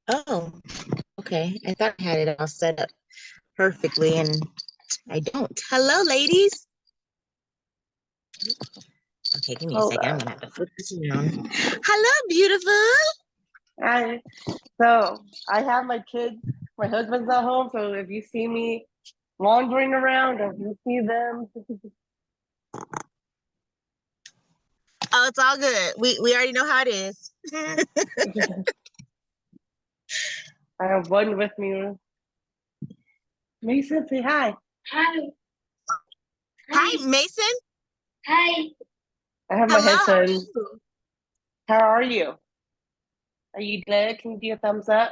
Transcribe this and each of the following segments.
Oh, okay. I thought I had it all set up perfectly, and I don't. Hello, ladies. Okay, give me a second. I'm gonna have to flip this around. Hello, beautiful. Hi. So I have my kids. My husband's not home, so if you see me wandering around, or if you see them, Oh, it's all good. We already know how it is. I have one with me. Mason, say hi. Hi. Hi, Mason. Hi. I have my Hello. headphones. How are you? Are you good? Can you do a thumbs up?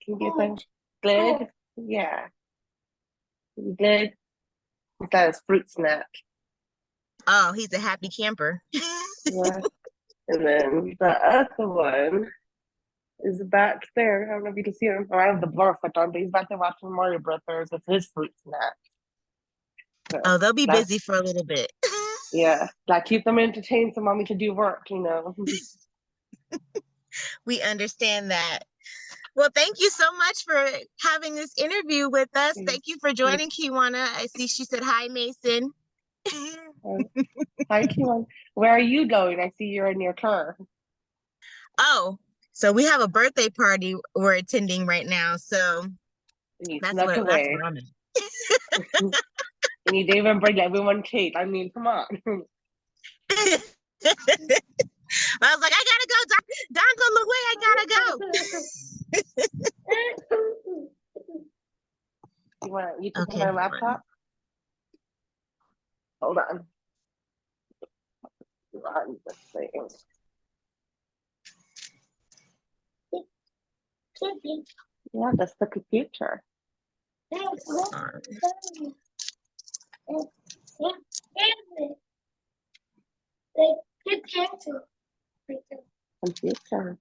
Can you do a thumbs good? Yeah. You good? That is fruit snack. Oh, he's a happy camper. Yeah. And then the other one is back there. I don't know if you can see him. Oh, I have the blur effect on, but he's back there watching Mario Brothers with his fruit snack. So Oh, they'll be busy for a little bit. yeah, like keep them entertained so mommy can do work, you know. We understand that. Well, thank you so much for having this interview with us. Thank you for joining, Kiwana. I see she said hi, Mason. Hi, Kiwan. Where are you going? I see you're in your car. Oh, so we have a birthday party we're attending right now. So You that's snuck where away. I'm in. And you didn't even bring everyone cake. I mean, come on. I was like, I gotta go. Don's on the way. I gotta go. You can put my laptop? Hold on. Run this thing. Yeah, that's the computer. Computer.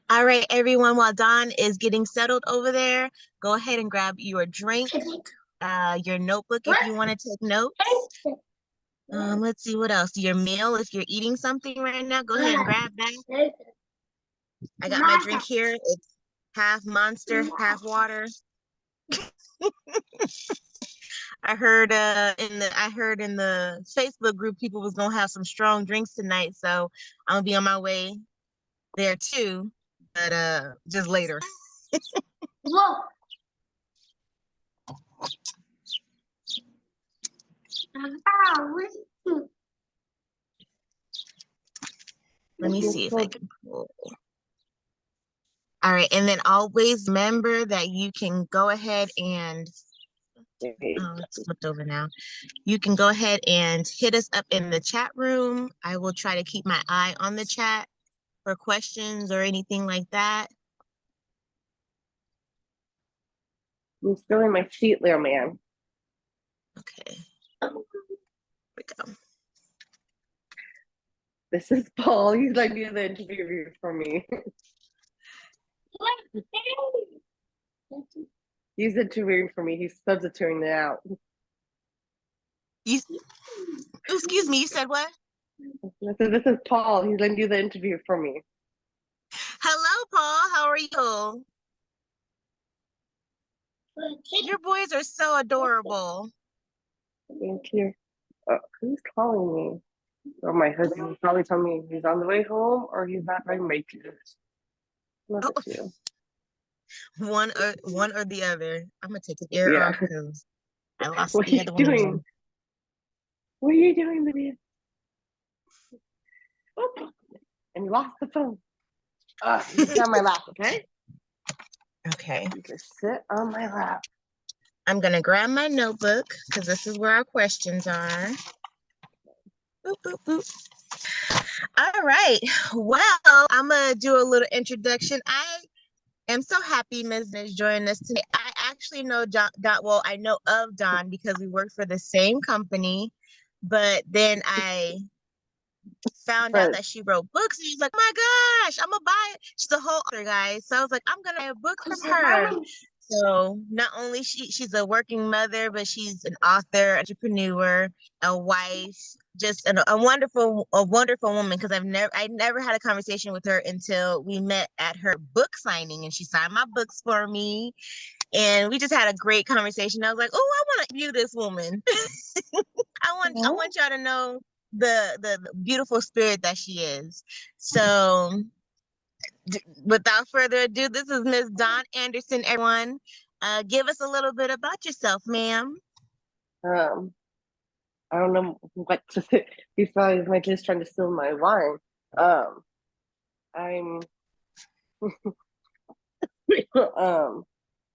All right, everyone, while Don is getting settled over there, go ahead and grab your drink, your notebook if you want to take notes. Let's see what else. Your meal, if you're eating something right now, go ahead and grab that. I got my drink here. It's half Monster, half water. I heard in the Facebook group people was gonna have some strong drinks tonight, so I'm gonna be on my way there too, but just later. Let me see if I can pull. All right, and then always remember that you can go ahead and it's flipped over now. You can go ahead and hit us up in the chat room. I will try to keep my eye on the chat for questions or anything like that. I'm still in my seat, little man. Okay. Here we go. This is Paul. He's like doing the interview for me. He's interviewing for me. He's substituting it out. You, excuse me, you said what? This is Paul. He's gonna do the interview for me. Hello, Paul. How are you? Your boys are so adorable. Thank you. Who's calling me? Oh, my husband. He's probably telling me he's on the way home or he's not going to make it. Look Oh, at you. one or the other. I'm gonna take the ear Yeah. off because I lost What are the you other doing? one. What are you doing, baby? Oh, and you lost the phone. You sit on my lap, okay? Okay. You just sit on my lap. I'm gonna grab my notebook because this is where our questions are. Boop, boop, boop. All right. Well, I'm gonna do a little introduction. I am so happy Ms. is joining us today. I actually know Don, well, I know of Don because we work for the same company, but then I found out But that she wrote books and he's like, oh my gosh, I'm gonna buy it. She's a whole author, guys. So I was like, I'm gonna buy a book from her. So not only she's a working mother, but she's an author, entrepreneur, a wife, just a wonderful woman. Because I never had a conversation with her until we met at her book signing, and she signed my books for me, and we just had a great conversation. I was like, oh, I want to view this woman. I want y'all to know the beautiful spirit that she is. So without further ado, this is Miss Dawn Anderson, everyone. Give us a little bit about yourself, ma'am. I don't know what to say. He thought my kid's trying to steal my wine. I'm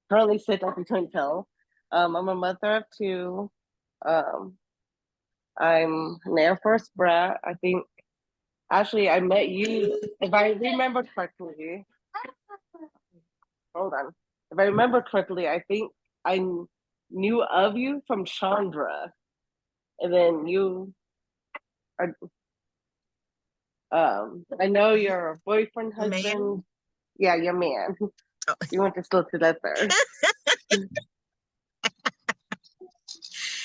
currently sick, as you couldn't tell. I'm a mother of two. Um, I'm an Air Force brat. I think actually I met you, if I remember correctly. Hold on. If I remember correctly, I think I knew of you from Chandra. And then you are I know your boyfriend, husband. Man. Yeah, your man. Oh. You went to school together.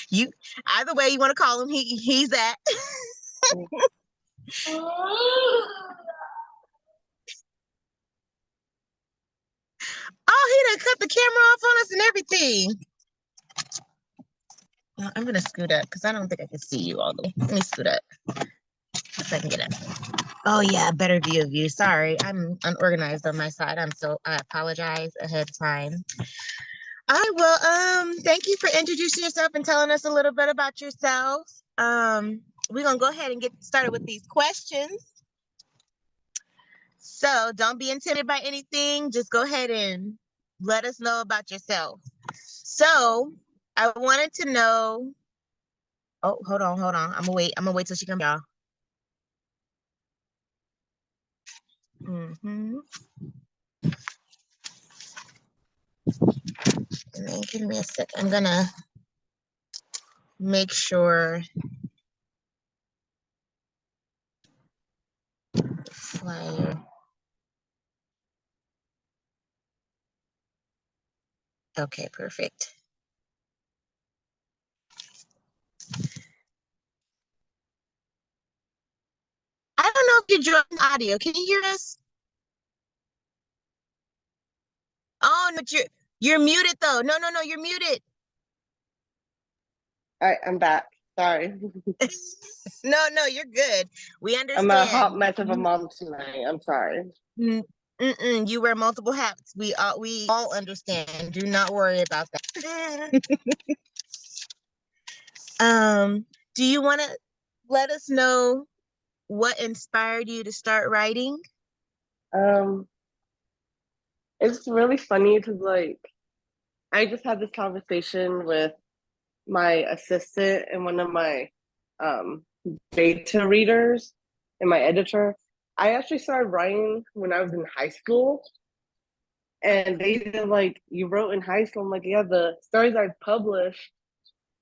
You either way you want to call him, he's that. Oh, he done cut the camera off on us and everything. I'm gonna scoot up because I don't think I can see you all the way. Let me scoot up if I can get up. Oh yeah, better view of you. Sorry, I'm unorganized on my side. I apologize ahead of time. I will thank you for introducing yourself and telling us a little bit about yourself. We're gonna go ahead and get started with these questions. So don't be intimidated by anything. Just go ahead and let us know about yourself. So I wanted to know. Oh, hold on. I'm gonna wait till she comes, y'all. Mm-hmm. And then give me a sec. I'm gonna make sure flyer. Okay, perfect. I don't know if you're dropping audio. Can you hear us? Oh, no, but you're muted though. No, you're muted. All right, I'm back. Sorry. No, you're good. We understand. I'm a hot mess of a mom tonight. I'm sorry. You wear multiple hats. We all understand. Do not worry about that. Do you want to let us know what inspired you to start writing? It's really funny because I just had this conversation with my assistant and one of my beta readers and my editor. I actually started writing when I was in high school. And they did like, you wrote in high school. I'm like, yeah, the stories I published,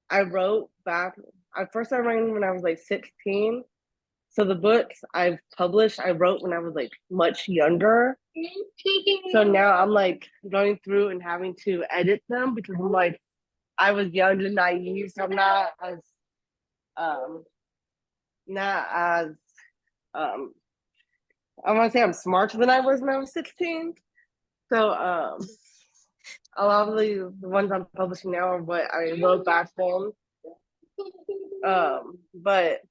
I wrote back. I first started writing when I was like 16. So the books I've published, I wrote when I was like much younger. So now I'm like going through and having to edit them because I'm like, I was young and naive, so I'm um not as um I want to say I'm smarter than I was when I was 16. So a lot of the ones I'm publishing now are what I wrote back then. But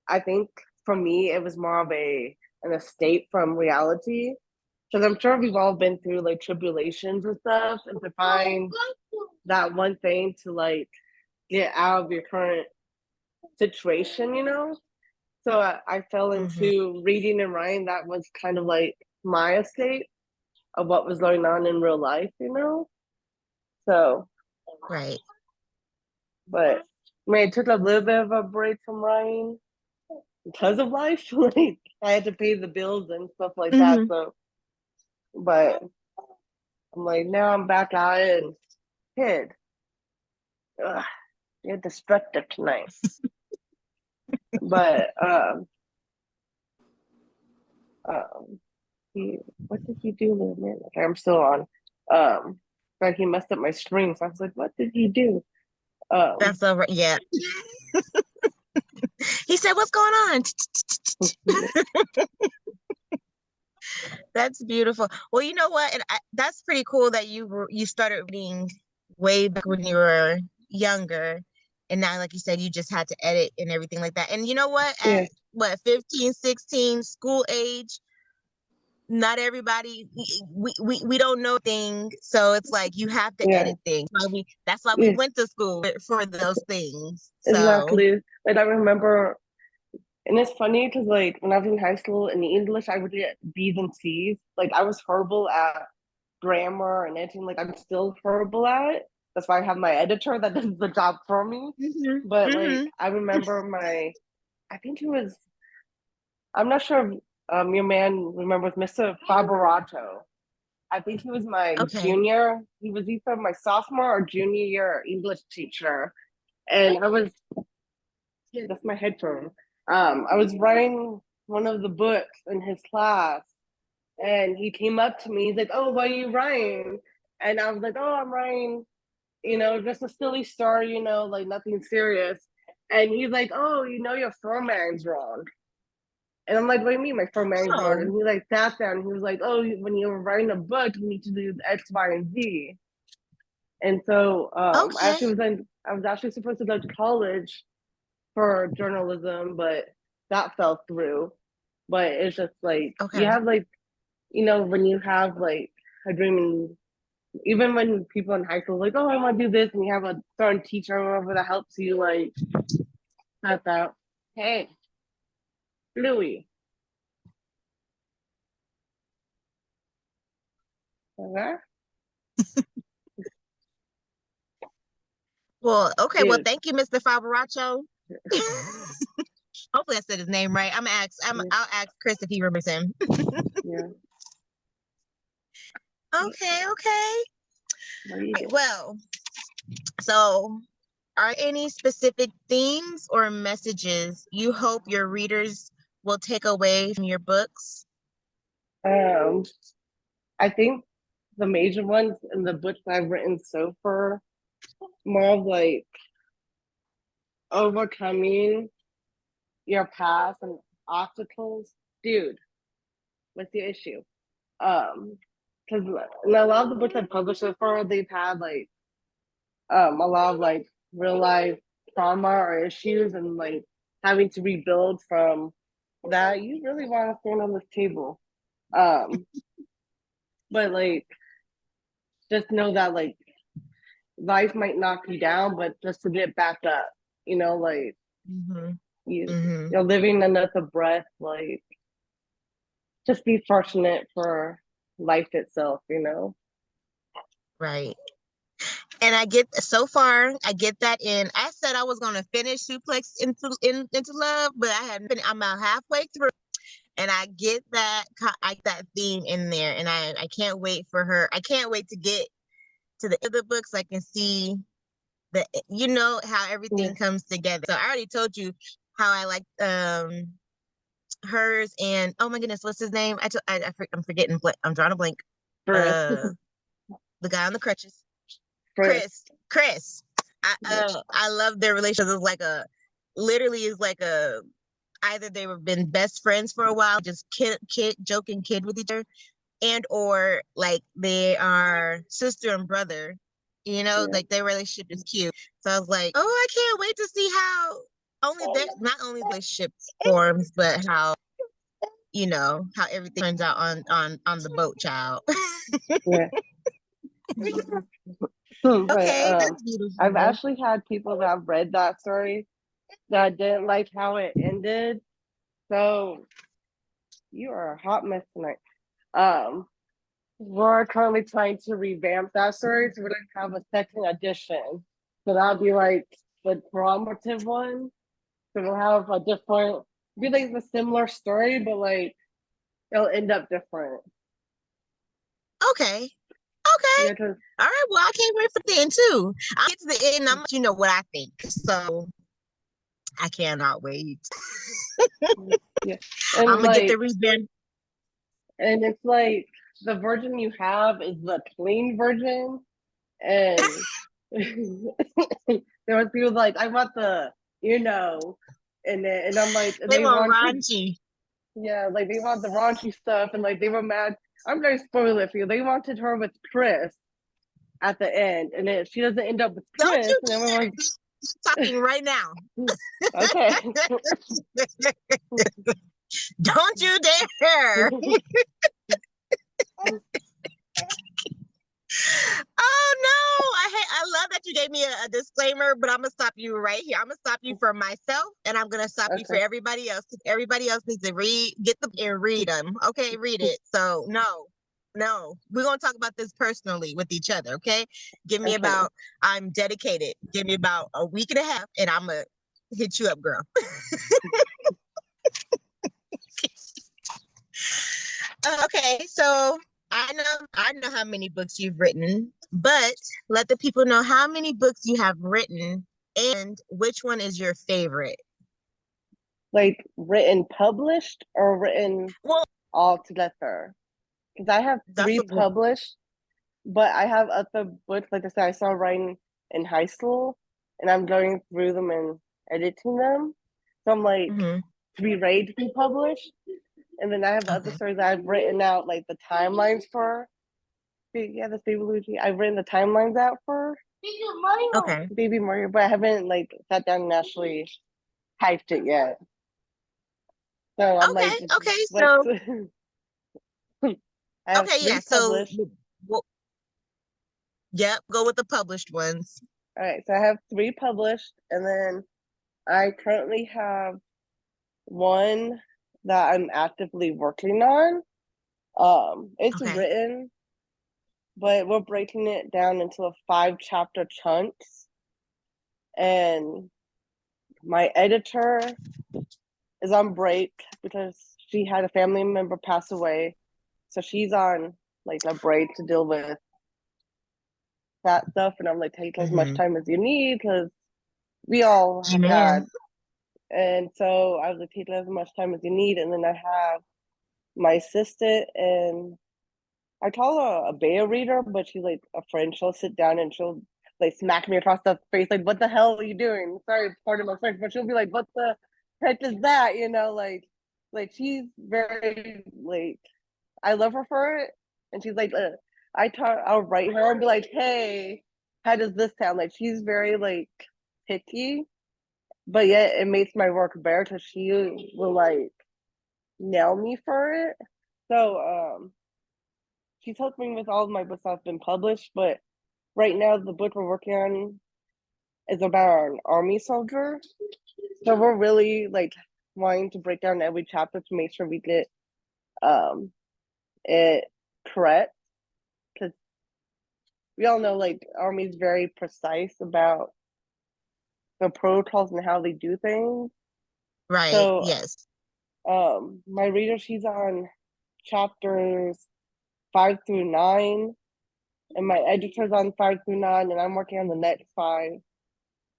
I think for me it was more of an escape from reality. Because I'm sure we've all been through like tribulations and stuff, and to find that one thing to like get out of your current situation, you know? So I fell into reading and writing. That was kind of like my escape of what was going on in real life, you know? So, Right. but I mean, it took a little bit of a break from writing because of life. Like, I had to pay the bills and stuff like that. So, but I'm like, now I'm back at it and kid. Ugh, you're destructive tonight. But what did he do, little man? Okay, I'm still on. Like he messed up my string, so I was like, what did he do? That's over. Yeah. He said, "What's going on?" That's beautiful. Well, you know what? That's pretty cool that you started reading way back when you were younger, and now, like you said, you just had to edit and everything like that. And you know what? At yeah, what 15, 16, school age, not everybody we don't know things, so it's like you have to yeah, edit things. That's why we yeah, went to school for those things. So. exactly. Like I remember, and it's funny because like when I was in high school in the English, I would get B's and C's. Like I was horrible at grammar and anything. Like I'm still horrible at it. That's why I have my editor that does the job for me. But like I remember I think it was, I'm not sure if your man remembers Mr. Faberato. I think he was my Okay. junior. He was either my sophomore or junior year English teacher. And yeah, that's my headphone. I was writing one of the books in his class, and he came up to me. He's like, "Oh, what are you writing?" And I was like, "Oh, I'm writing, just a silly story, like nothing serious." And he's like, "Oh, your formatting's wrong." And I'm like, "What do you mean my formatting's wrong?" Oh, And he like sat down. And he was like, "Oh, when you're writing a book, you need to do X, Y, and Z." And so okay. I was actually supposed to go to college for journalism, but that fell through. But it's just like you Okay. have like, when you have like a dream, and even when people in high school like, oh, I want to do this, and you have a certain teacher or whatever that helps you like type out. Hey, Louie. Okay. Well, okay. Well, Dude. thank you, Mr. Faberacho. Hopefully I said his name right. Yeah. I'll ask Chris if he remembers him. Yeah. Okay, okay. What do you Right, get? well, so are any specific themes or messages you hope your readers will take away from your books? Um, I think the major ones in the books I've written so far, more of like overcoming your past and obstacles. Dude, what's the issue? Because in a lot of the books I published so far, they've had like a lot of like real life trauma or issues, and like having to rebuild from that. You really want to stand on this table. Um, but like just know that like life might knock you down, but just to get back up, like Mm-hmm. you Mm-hmm. you're living another breath, like just be fortunate for life itself. Right. And I get that in. I said I was gonna finish Suplex into Love, but I'm about halfway through, and I get that theme in there, and I can't wait for her. I can't wait to get to the other books. So I can see how Yeah. everything comes together. So I already told you how I like hers and oh my goodness, what's his name? I'm forgetting. I'm drawing a blank. Chris. Uh, the guy on the crutches. Chris. Chris. I love their relationship. It's like a literally is like a either they were been best friends for a while, just joking kid with each other, and or like they are sister and brother. You know, Yeah. like their relationship is cute. So I was like, oh, I can't wait to see how only that not only the relationship forms, but how how everything turns out on the boat, child. Yeah. But Okay, that's I've beautiful. actually had people that have read that story that didn't like how it ended. So you are a hot mess tonight. We're currently trying to revamp that story, so we're gonna have a second edition. So that'll be like the formative one. So we'll have a different, be like a similar story, but like it'll end up different. Okay. Okay. Yeah, cause All right. Well, I can't wait for the end too. I'll get to the end. I'm let you know what I think. So I cannot wait. yeah, I'm and gonna get the like, revamp. and it's like the version you have is the clean version, and there was people like, I want the, and I'm like, They they want want to, raunchy. yeah, like they want the raunchy stuff, and like they were mad. I'm gonna spoil it for you. They wanted her with Chris at the end, and then she doesn't end up with Don't Chris, you and everyone's dare! I'm talking right now. okay. Don't you dare! Oh no! I love that you gave me a disclaimer, but I'm gonna stop you right here. I'm gonna stop you for myself, and I'm gonna stop you for Okay. everybody else. Everybody else needs to get them and read them. Okay, read it. So no, we're gonna talk about this personally with each other. Okay, give me Okay. about. I'm dedicated. Give me about a week and a half, and I'm gonna hit you up, girl. Okay, so I know how many books you've written, but let the people know how many books you have written and which one is your favorite. Like written published or written Well, all together? Because I have that's three a good. published, but I have other books, like I said, I started writing in high school, and I'm going through them and editing them. So I'm like Mhm. three ready to be published. And then I have other Okay. stories that I've written out, like the timelines for. Yeah, the Baby Luigi. I've written the timelines out for Okay. Baby Mario, but I haven't like sat down and actually typed it yet. So I'm like, Okay. Okay. let's. So I have okay, three yeah. So published. well, yep, go with the published ones. All right, so I have three published, and then I currently have one that I'm actively working on. It's Okay. written, but we're breaking it down into a 5 chapter chunks. And my editor is on break because she had a family member pass away. So she's on like a break to deal with that stuff. And I'm like, take as much Mm-hmm. time as you need because we all have Amen. had. And so I was like, take as much time as you need. And then I have my assistant, and I call her a beta reader, but she's like a friend. She'll sit down and she'll like smack me across the face, like, what the hell are you doing? Sorry, pardon my French, but she'll be like, what the heck is that? Like she's very like, I love her for it. And she's like, I'll write her and be like, hey, how does this sound? Like she's very like picky, but yet it makes my work better because she will like nail me for it. So she's helped me with all of my books that have been published, but right now the book we're working on is about an army soldier. So we're really like wanting to break down every chapter to make sure we get um it correct, because we all know like army's very precise about the protocols and how they do things. Right. So Yes. my reader, she's on chapters 5 through 9, and my editor's on 5 through 9, and I'm working on the next 5.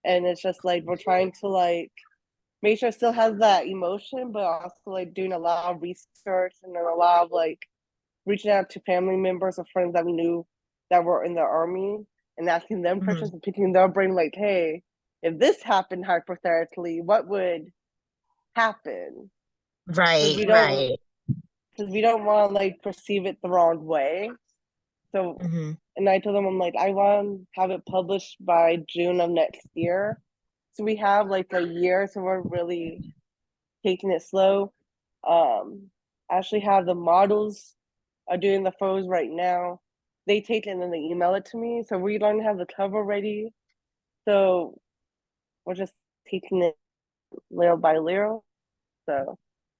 And it's just like we're trying to like make sure it still has that emotion, but also like doing a lot of research and a lot of like reaching out to family members or friends that we knew that were in the army and asking them questions and picking their brain, like, hey, if this happened hypothetically, what would happen? Right, Because we don't want to like perceive it the wrong way. So, and I told them, I'm like, I want to have it published by June of next year. So we have like a year, so we're really taking it slow. I actually have the models are doing the photos right now. They take it and then they email it to me. So we don't have the cover ready. So we're just taking it little by little. So,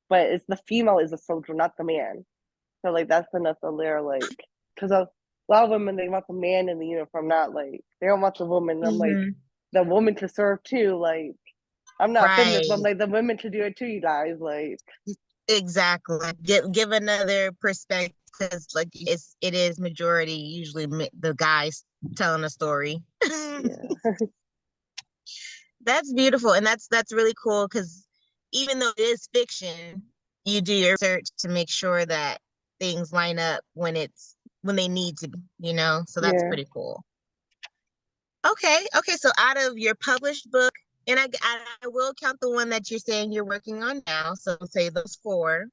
but it's the female is the soldier, not the man. So like that's another layer, like because a lot of women they want the man in the uniform, not like they don't want the woman. I'm like the woman to serve too. Like I'm not feminist, but I'm like the women to do it too, you guys. Like exactly. Give another perspective because like it is majority usually the guys telling a story. yeah. That's beautiful, and that's really cool because even though it is fiction, you do your research to make sure that things line up when they need to be, you know? So that's Yeah. pretty cool. Okay, so out of your published book, and I will count the one that you're saying you're working on now, so say those four.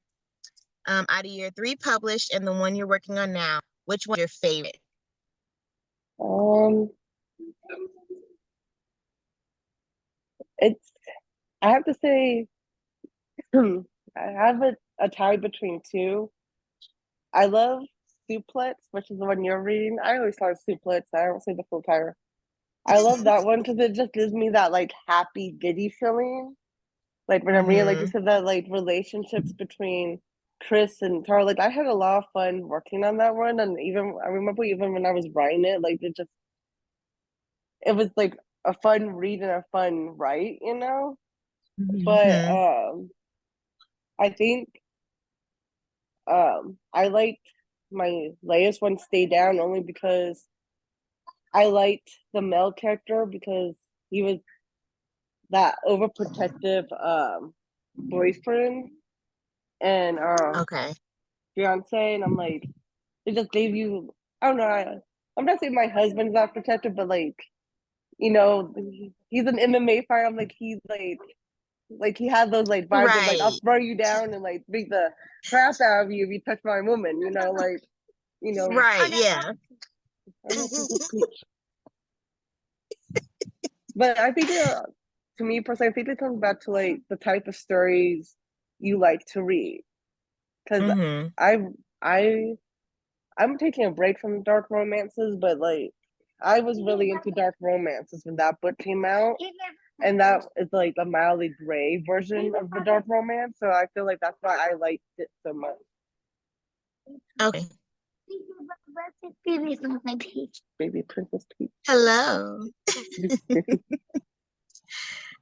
Out of your three published and the one you're working on now, which one's your favorite? It's I have to say I have a tie between two. I love Suplex, which is the one you're reading. I always call it Suplex. I don't say the full title. I love that one because it just gives me that like happy, giddy feeling. Like when I'm reading, like you said, that like relationships between Chris and Tara. Like I had a lot of fun working on that one, and even I remember even when I was writing it, like it was like a fun read and a fun write, you know. But I think I liked my latest one, Stay Down, only because I liked the male character because he was that overprotective boyfriend and Okay. fiance, and I'm like, it just gave you. I don't know. I'm not saying my husband's not protective, but like, you know, he's an MMA fighter. I'm like, he's like he has those like vibes of like I'll Right. throw you down and like beat the crap out of you if you touch my woman. You know, like you know. Right, yeah. I know people speech. But I think to me personally, I think it comes back to like the type of stories you like to read. Because I I I'm taking a break from dark romances, but like I was really into dark romances when that book came out. And that is like a mildly gray version of the dark romance. So I feel like that's why I liked it so much. Okay. Baby Princess Peach. Hello.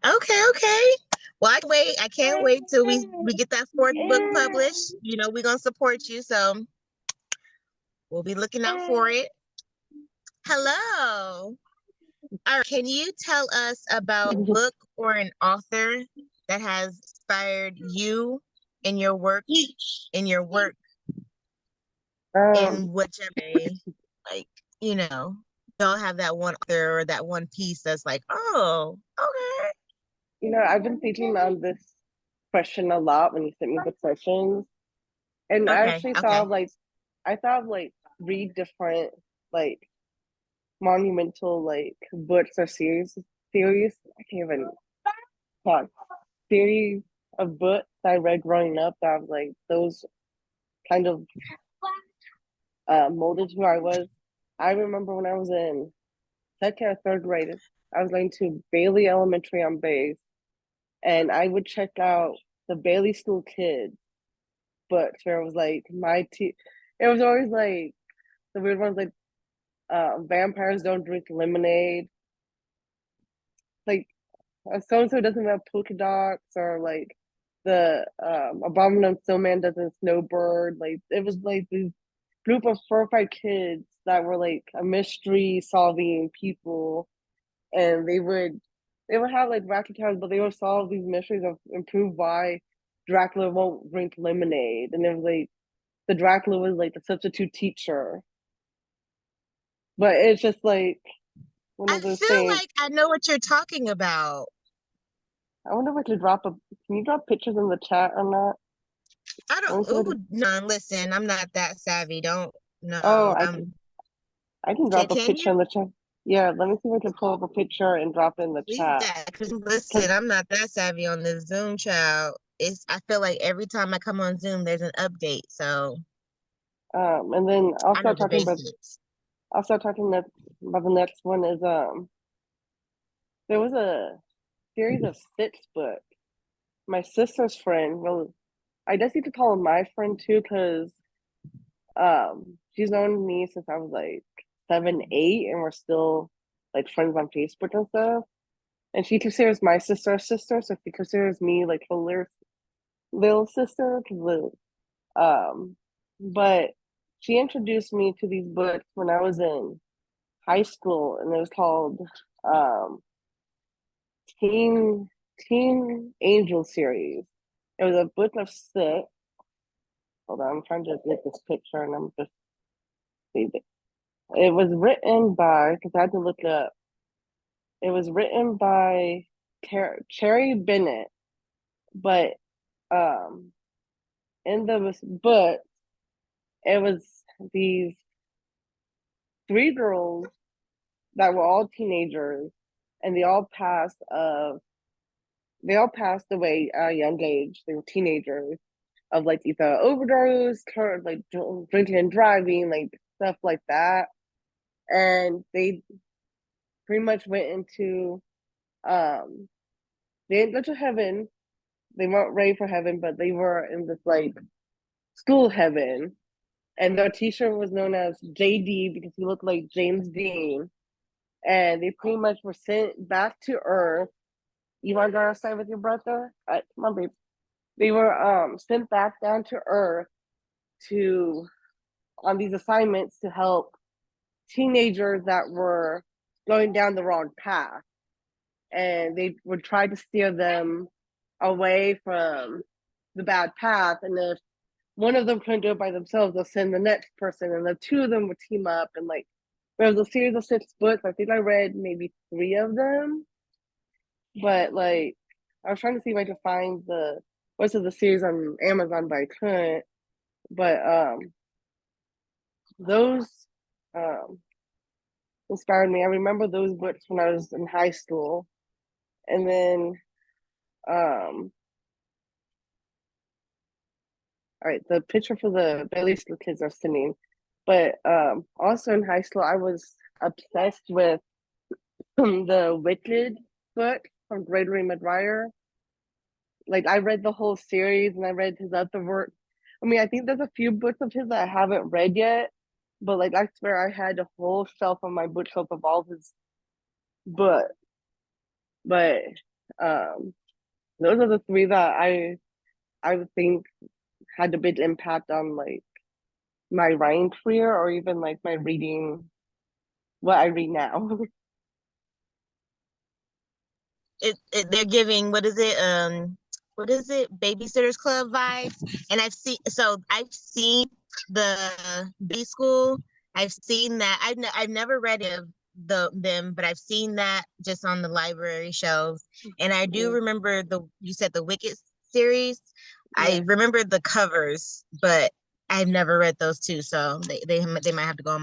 Okay. Well, I can't wait till we get that fourth book published. You know, we're gonna support you, so we'll be looking out for it. Hello. All right, can you tell us about a book or an author that has inspired you in your work, in whichever way, like, you know, y'all have that one author or that one piece that's like, oh, okay. You know, I've been thinking on this question a lot when you sent me the questions. And I actually thought I thought of like three different like monumental like books or series. I can't even talk. Series of books I read growing up that was like those kind of molded who I was. I remember when I was in second or third grade, I was going to Bailey Elementary on Bays, and I would check out the Bailey School Kids books where it was like it was always like the weird ones like vampires don't drink lemonade, like so and so doesn't have polka dots, or like the abominable snowman doesn't snowbird. Like it was like this group of 4 or 5 kids that were like a mystery solving people, and they would have like ratchet tales, but they would solve these mysteries of and prove why Dracula won't drink lemonade, and it was like the Dracula was like the substitute teacher. But it's just like one I of those feel things. like I know what you're talking about. I wonder if I could drop a. Can you drop pictures in the chat on that? I Let me don't, see if I ooh, can. no, listen, I'm not that savvy. Don't, Oh, no, I can drop a can picture in you? the chat. Yeah, let me see if I can pull up a picture and drop it in the Leave chat. that. 'Cause Cause listen, I'm not that savvy on this Zoom, child. I feel like every time I come on Zoom, there's an update. So and then I'll I know start the talking about. basics. I'll start talking about the next one is there was a series of 6 books. My sister's friend, well, I guess you could call her my friend too, because she's known me since I was like 7, 8, and we're still like friends on Facebook and stuff. And she considers my sister a sister, so she considers me like her little sister. Um, but she introduced me to these books when I was in high school, and it was called um Teen Teen Angel series. It was a book of 6. Hold on, I'm trying to get this picture, and I'm just see it. It was written by, because I had to look up. It was written by Cherry Bennett, but um, in the book, it was these 3 girls that were all teenagers, and they all passed away at a young age. They were teenagers of like either overdose, like drinking and driving, like stuff like that. And they pretty much went into um they didn't go to heaven. They weren't ready for heaven, but they were in this like school heaven. And their teacher was known as JD because he looked like James Dean. And they pretty much were sent back to Earth. You want to go outside with your brother? Come on, babe. They were sent back down to Earth to on these assignments to help teenagers that were going down the wrong path, and they would try to steer them away from the bad path. And if one of them couldn't do it by themselves, they'll send the next person, and the 2 of them would team up. And like there was a series of 6 books. I think I read maybe 3 of them, but like I was trying to see if I could find the rest of the series on Amazon, but I couldn't. But those um inspired me. I remember those books when I was in high school. And then all right, the picture for the Bailey School kids are sending. But also in high school I was obsessed with the Wicked book from Gregory Maguire. Like I read the whole series, and I read his other work. I mean, I think there's a few books of his that I haven't read yet, but like I swear I had a whole shelf on my bookshelf of all his books. But um those are the 3 that I would think had a big impact on like my writing career, or even like my reading, what I read now. They're giving, what is it, Babysitters Club vibes. And I've seen the B School. I've seen that. I've never read of them, but I've seen that just on the library shelves. And I do remember you said the Wicked series. I Yeah. remember the covers, but I've never read those 2, so they might have to go on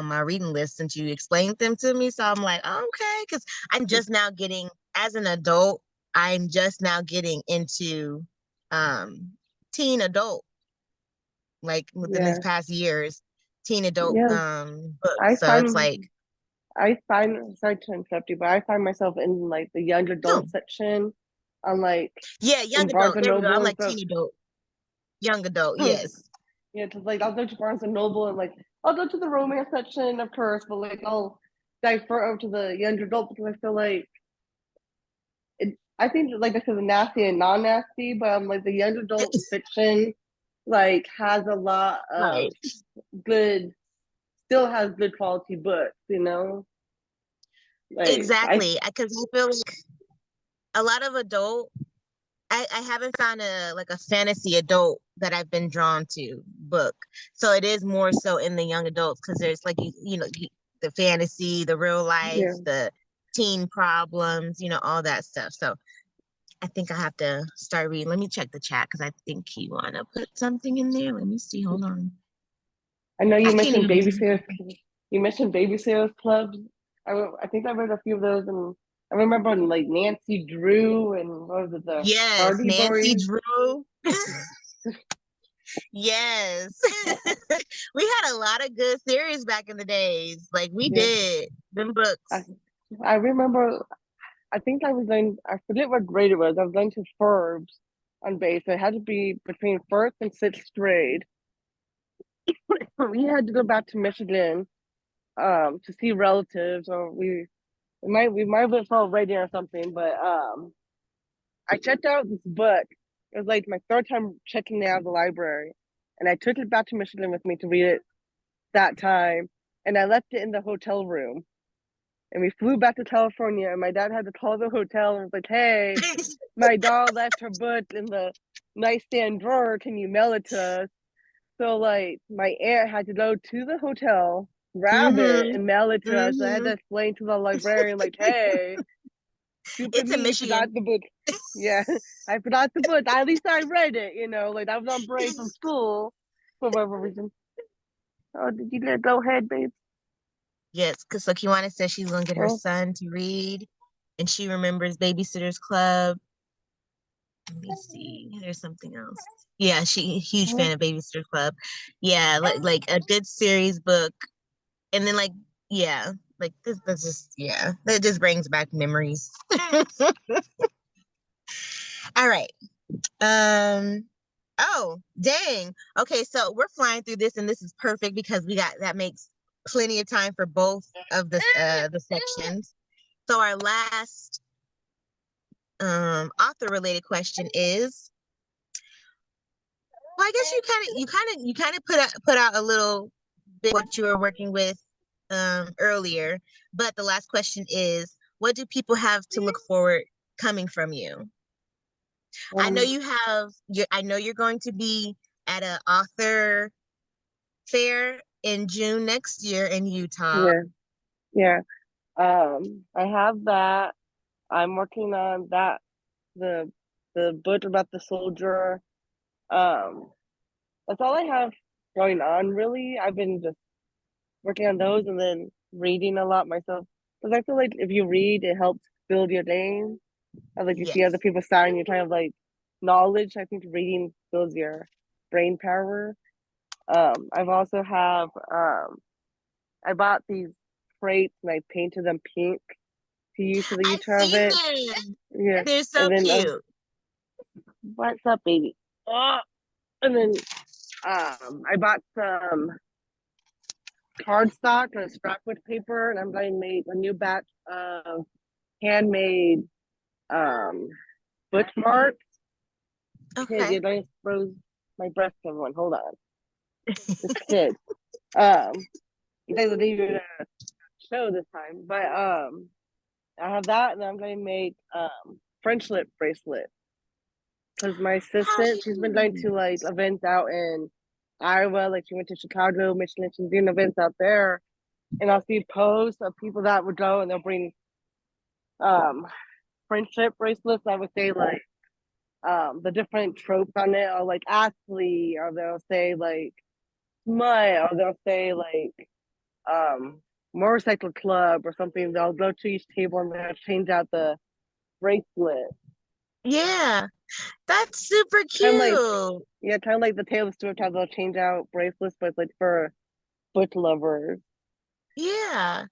my reading list since you explained them to me. So I'm like, oh, okay, because I'm just now getting, as an adult, I'm just now getting into um teen adult, like within these Yeah. past years, teen adult Yeah. I books. So it's find like, I find sorry to interrupt you, but I find myself in like the young no, adult section on like yeah, in young Barnes adult. and There we go. Noble I'm and like stuff. teen adult, young adult. Yes. Yeah, because like I'll go to Barnes and Noble, and like I'll go to the romance section, of course, but like I'll divert over to the young adult because I feel like I think like I said, the nasty and non-nasty, but like the young adult fiction like has a lot Right. of good, still has good quality books, you know. Like I Exactly, because I feel like a lot of adult I haven't found a like a fantasy adult that I've been drawn to book. So it is more so in the young adults because there's like the fantasy, the real life, yeah. the teen problems, all that stuff. So I think I have to start reading. Let me check the chat because I think he wanna put something in there. Let me see. Hold on. I know I you can't mentioned even. babysitters. You mentioned babysitters clubs. I think I read a few of those, and I remember like Nancy Drew and what was it, the Yes, Hardy Nancy Boys. Drew. Yes. We had a lot of good series back in the days. Like we Yeah, did them I books. I remember. I think I was going. I forget what grade it was. I was going to Forbes on base. It had to be between first and sixth grade. We had to go back to Michigan to see relatives, or we might have been already or something, but I checked out this book. It was like my third time checking it out of the library, and I took it back to Michigan with me to read it that time, and I left it in the hotel room. And we flew back to California, and my dad had to call the hotel and was like, "Hey, my doll left her book in the nightstand drawer. Can you mail it to us?" So like my aunt had to go to the hotel, grab it, Mm-hmm. and mail it to us. I had Mm-hmm. to explain to the librarian like, "Hey, stupid It's in me, forgot Michigan. the book." Yeah, I forgot the book. At least I read it, like I was on break from school for whatever reason. Oh, did you get go ahead, babe? Yes, because so Kiwana says she's gonna get her Oh, son to read, and she remembers Babysitters Club. Let me see. There's something else. Yeah, she huge oh. fan of Babysitters Club. Yeah, like a good series book, and then yeah, like this. That's just yeah, that just brings back memories. All right. Um. Oh, dang. Okay, so we're flying through this, and this is perfect because that makes plenty of time for both of the sections. So our last author related question is, well, I guess you kind of put out a little bit what you were working with earlier, but the last question is, what do people have to look forward coming from you? I know Um, I know you're going to be at an author fair in June next year in Utah. yeah, yeah. I have that. I'm working on that. The the book about the soldier. Um, that's all I have going on. Really, I've been just working on those and then reading a lot myself. Because I feel like if you read, it helps build your name. And like you see other Yes. people sign, you're kind of like knowledge. I think reading builds your brain power. I've also have I bought these crates and I painted them pink to use for the I've Utah seen event. them. Yeah, They're so and then cute. what's up, baby? Oh, and then I bought some cardstock and scrapbook paper, and I'm going to make a new batch of handmade um bookmarks. Kid, Okay. you guys froze my breath, everyone. Hold on. This kid. Um, you guys will even show this time. But I have that and I'm gonna make friendship bracelet. Because my How assistant, she's been going cute. to like events out in Iowa, like she went to Chicago, Michigan, she's doing events out there. And I'll see posts of people that would go and they'll bring um friendship bracelets that would say like the different tropes on it, or like athlete, or they'll say like smut, or they'll say like um motorcycle club or something. They'll go to each table and they'll change out the bracelet. Yeah, that's super Kind of like, cute. yeah, kind of like the Taylor Swift how they'll change out bracelets, but it's like for book lovers. Yeah.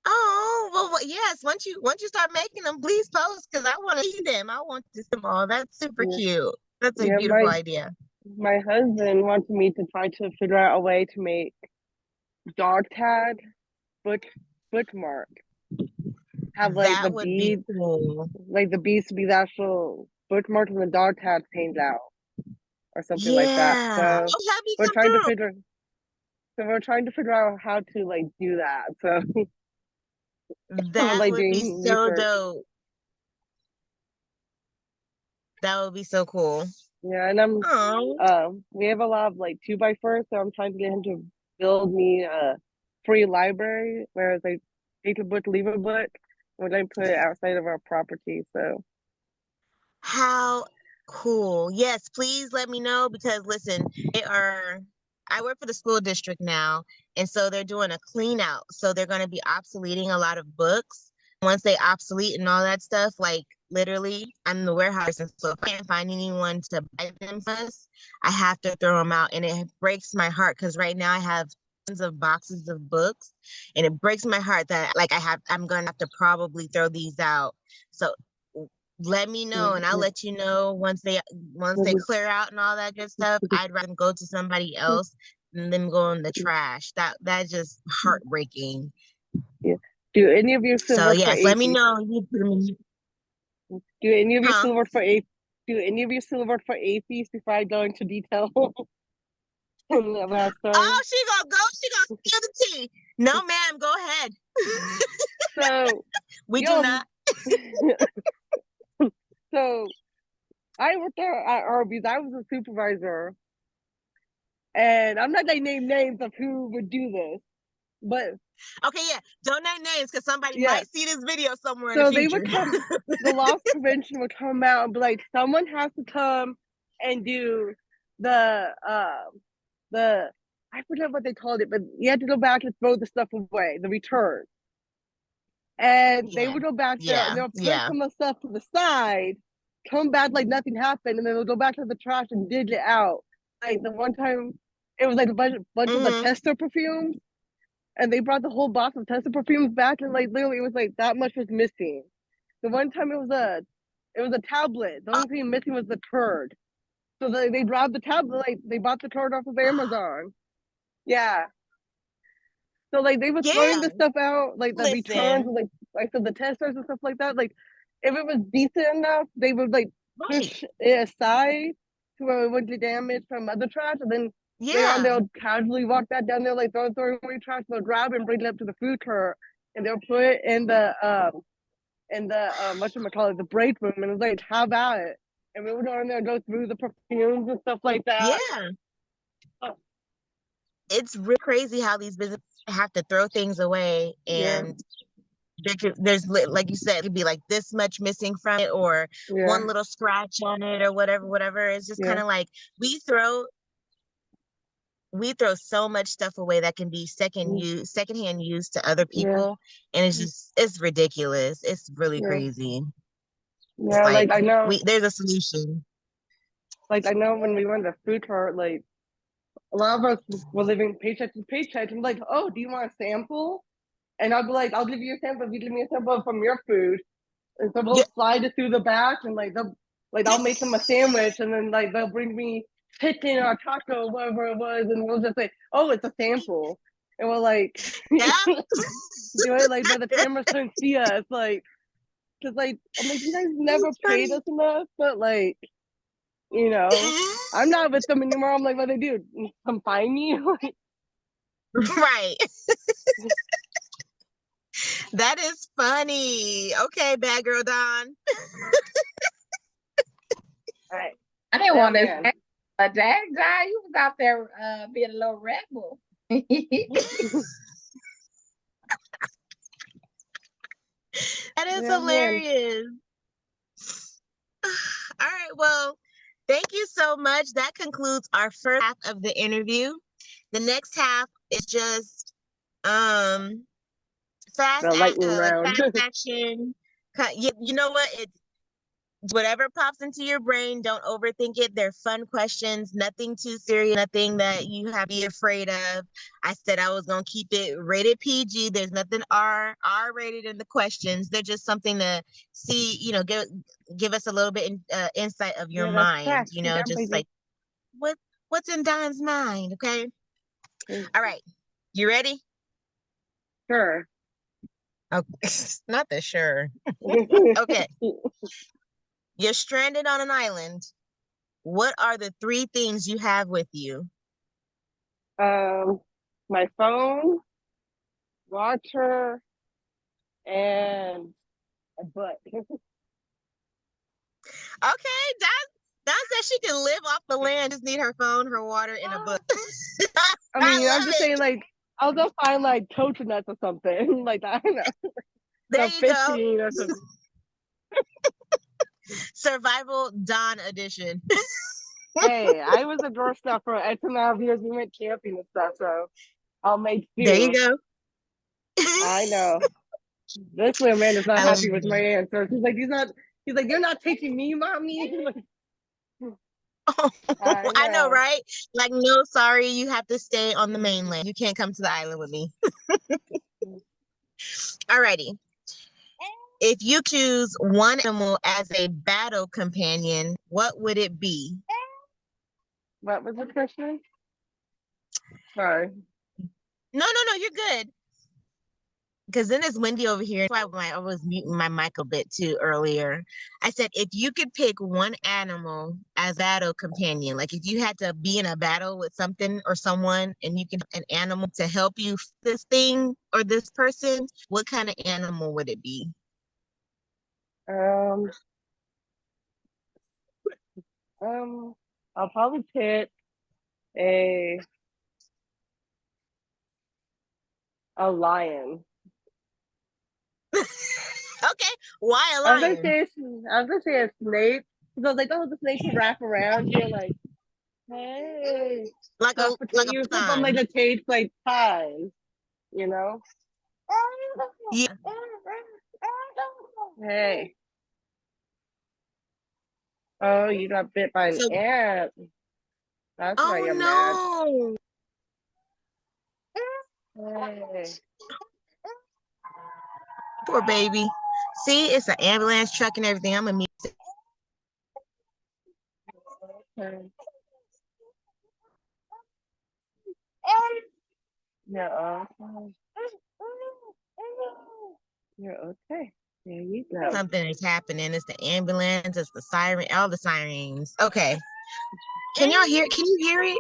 Oh, yes. Once you start making them, please post because I want to see them. I want to see them all. That's super Yeah, cute. That's a yeah. beautiful My idea. my husband wanted me to try to figure out a way to make dog tag book bookmark. Have That would be cool. like the beads to be the actual bookmark and the dog tag painted out or something like that. Yeah. Oh, have you We're come trying to through? figure we're trying to figure out how to like do that. So That like would be doing so research. dope. That would be so cool. Yeah, and Oh, we have a lot of like 2x4s, so I'm trying to get him to build me a free library where it's like take a book, leave a book, and then put it outside of our property. So how cool. Yes, please let me know because listen, I work for the school district now, and so they're doing a clean out. So they're going to be obsoleting a lot of books. Once they obsolete and all that stuff, like literally, I'm the warehouse, and so if I can't find anyone to buy them for us, I have to throw them out, and it breaks my heart because right now I have tons of boxes of books, and it breaks my heart that like I'm going to have to probably throw these out. So let me know and I'll let you know once they clear out and all that good stuff. I'd rather go to somebody else than them go in the trash. That just heartbreaking. yeah. Do any of you still So work for yes, let me APs? know. You put 'em in- Do any of you Huh? still work for A? Do any of you still work for APs before I go into detail of our story? Oh, she gonna spill the tea. No, ma'am, go ahead. So, We do yo, not. so I worked there at Arby's. I was a supervisor, and I'm not gonna name names of who would do this, but Okay, yeah. Don't name names because somebody yeah. might see this video somewhere in the So they future. would come. The loss prevention would come out and be like, someone has to come and do the the I forget what they called it, but you had to go back and throw the stuff away, the return. And they Yeah, would go back there and yeah, they'll put yeah. some of the stuff to the side, come back like nothing happened, and then they'll go back to the trash and dig it out. Like the one time, it was like a bunch of the Mm-hmm. tester perfumes, and they brought the whole box of tester perfumes back, and like literally, it was like that much was missing. The one time it was a tablet. The only thing missing was the turd. So they grabbed the tablet, like they bought the turd off of Amazon. Yeah. So like they were throwing Yeah. the stuff out, like the returns, Listen. like so the testers and stuff like that. Like if it was decent enough, they would like Right. push it aside to where it wouldn't get damaged from other trash, and then later on Yeah. they'll casually walk that down there, like throwing away trash. They'll grab it and bring it up to the food cart, and they'll put it in the whatchamacallit, the break room, and it's like, have at it. And we would go in there and go through the perfumes and stuff like that. Yeah. Oh, It's really crazy how these businesses have to throw things away yeah, and like you said, it could be like this much missing from it or yeah, one little scratch on it or whatever. It's just yeah, kind of like we throw we throw so much stuff away that can be secondhand use to other yeah, people. And it's ridiculous. It's really yeah, crazy. It's yeah. like there's a solution. Like I know when we went to food cart, like a lot of us were living paycheck to paycheck. And like, oh, do you want a sample? And I'll be like, I'll give you a sample if you give me a sample from your food. And so we'll Yeah. slide it through the back, and I'll make them a sandwich, and then like they'll bring me chicken or taco, whatever it was, and we'll just say, oh, it's a sample, and we're like, Yeah. do it like by the cameras couldn't see us, like, because like I'm like, you guys never It's paid funny. us enough, but like, you know, I'm not with them anymore. I'm like, what they do? Come find me? Right. That is funny. Okay, bad girl Don. All right. I didn't Oh want to man. say, but dang, John, you was out there being a little rebel. That is Yeah, man. hilarious. All right, well, thank you so much. That concludes our first half of the interview. The next half is just um The lightning like round. fast action. You know what? It's whatever pops into your brain, don't overthink it. They're fun questions, nothing too serious, nothing that you have to be afraid of. I said I was gonna keep it rated PG. There's nothing R rated in the questions. They're just something to see, give us a little bit insight of your Yeah, that's mind, facts. You definitely just do. like what's in Don's mind, okay? All right. You ready? Sure. Okay. Not the sure. Okay. You're stranded on an island. What are the three things you have with you? My phone, water, and a butt. Okay, Don said she can live off the land, just need her phone, her water, and a book. I I mean, I'm love just it. saying, like, I'll go find like coconuts or something, like I don't know, There go you go. fishing or something. Survival Dawn edition. Hey, I was a Girl Scout for X amount of years. We went camping and stuff, so I'll make There you do. go. I know. This way, Amanda's not I love happy with my it. answers. He's like, he's like, you're not taking me, mommy. Like, Oh, I I know, know. right? Like, no, sorry, you have to stay on the mainland. You can't come to the island with me. Alrighty. If you choose one animal as a battle companion, what would it be? What was the question? Sorry. No, you're good. Because then it's windy over here. That's why I was muting my mic a bit too earlier. I said, if you could pick one animal as battle companion, like if you had to be in a battle with something or someone and you can an animal to help you this thing or this person, what kind of animal would it be? Um, I'll probably pick a a lion. Okay, why a I was gonna lion? say I was gonna say a snake because I was like, oh, the snake can wrap around you, like, hey, Like a suffocate like a you. Something python. like a cage like ties, you know. Yeah. Hey, oh, you got bit by an So, ant. That's why oh you're mad. no. Hey. Poor baby. See, it's an ambulance truck and everything. I'm gonna mute it. Yeah. You're okay. There you go. Something is happening. It's the ambulance, it's the siren, all the sirens. Okay. Can y'all hear? Can you hear it?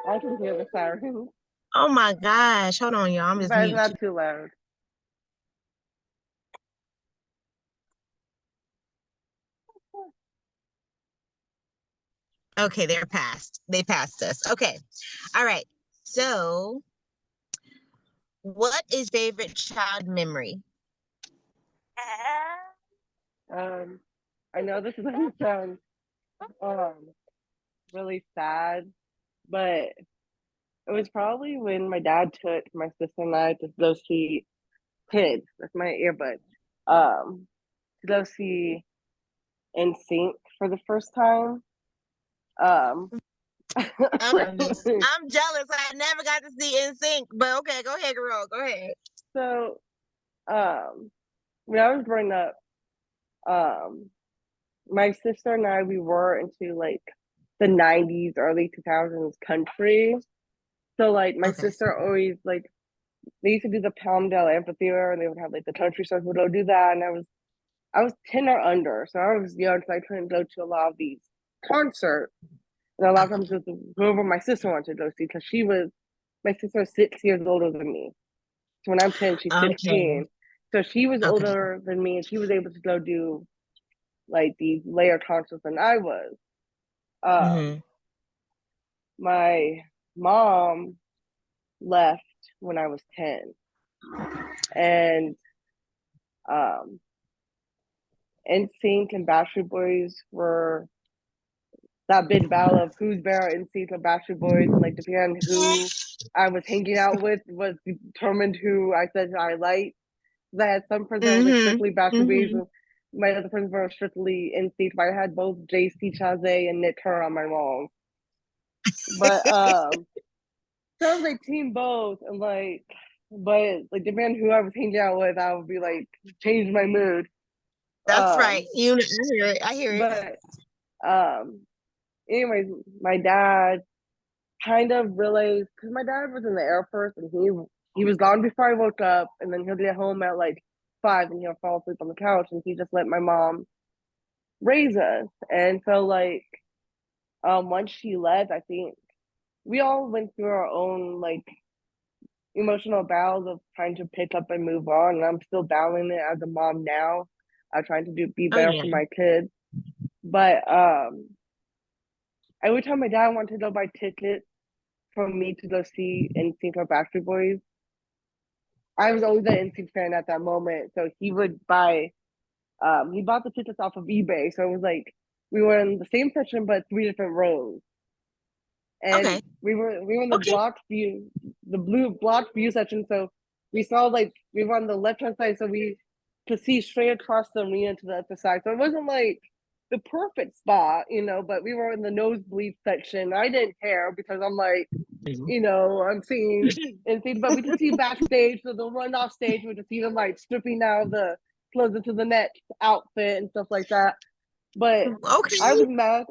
I can hear the siren, Oh my gosh. Hold on, y'all. I'm just but it's mute. not too loud. Okay, they're passed. They passed us. Okay. All right. So, what is favorite child memory? I know this is gonna sound um really sad, but it was probably when my dad took my sister and I to go see Kids. That's my earbud. To go see NSYNC for the first time. Um, I'm jealous. I never got to see NSYNC, but okay, go ahead, girl. Go ahead. so when I was growing up, um, my sister and I we were into like the '90s, early 2000s country. So like my Okay. sister always like they used to do the Palmdale Amphitheater and they would have like the country stuff. We'd go do that, and I was 10 or under, so I was young, so I couldn't go to a lot of these concerts. And a lot of times it was whoever my sister wanted to go see because my sister was 6 years older than me. So when I'm 10, she's Okay. 16. So she was Okay. older than me and she was able to go do like these layer concerts than I was. Mm-hmm. My mom left when I was 10. And um NSYNC and Backstreet Boys were that big battle of who's better, NSYNC or Backstreet Boys, and like depending on who I was hanging out with was determined who I said I liked. I had some friends that were like Mm-hmm. strictly Backstreet Boys, Mm-hmm. and my other friends were strictly NSYNC. But I had both JC Chazé and Nick Kerr on my wall. But so I was like team both, and like, but like depending who I was hanging out with, I would be like change my mood. That's right. Um, You know, I hear it. I hear it. but um, anyways, my dad kind of realized because my dad was in the Air Force and he was gone before I woke up, and then he'll get home at like 5 and he'll fall asleep on the couch, and he just let my mom raise us. And so like once she left, I think we all went through our own like emotional battles of trying to pick up and move on, and I'm still battling it as a mom now. I'm trying to be Oh better yeah. for my kids. But every time my dad wanted to go buy tickets for me to go see NSYNC or Backstreet Boys, I was always an NSYNC fan at that moment. So he would buy he bought the tickets off of eBay. So it was like we were in the same section but three different rows. And Okay. we were in the Okay. blue block view section. So we saw like we were on the left hand side, so we could see straight across the arena to the other side. So it wasn't like the perfect spot, but we were in the nosebleed section. I didn't care because I'm like, I'm seeing insane, but we could see backstage, so they'll run off stage, we could see them like stripping out the clothes into the next outfit and stuff like that. But Okay. I was mad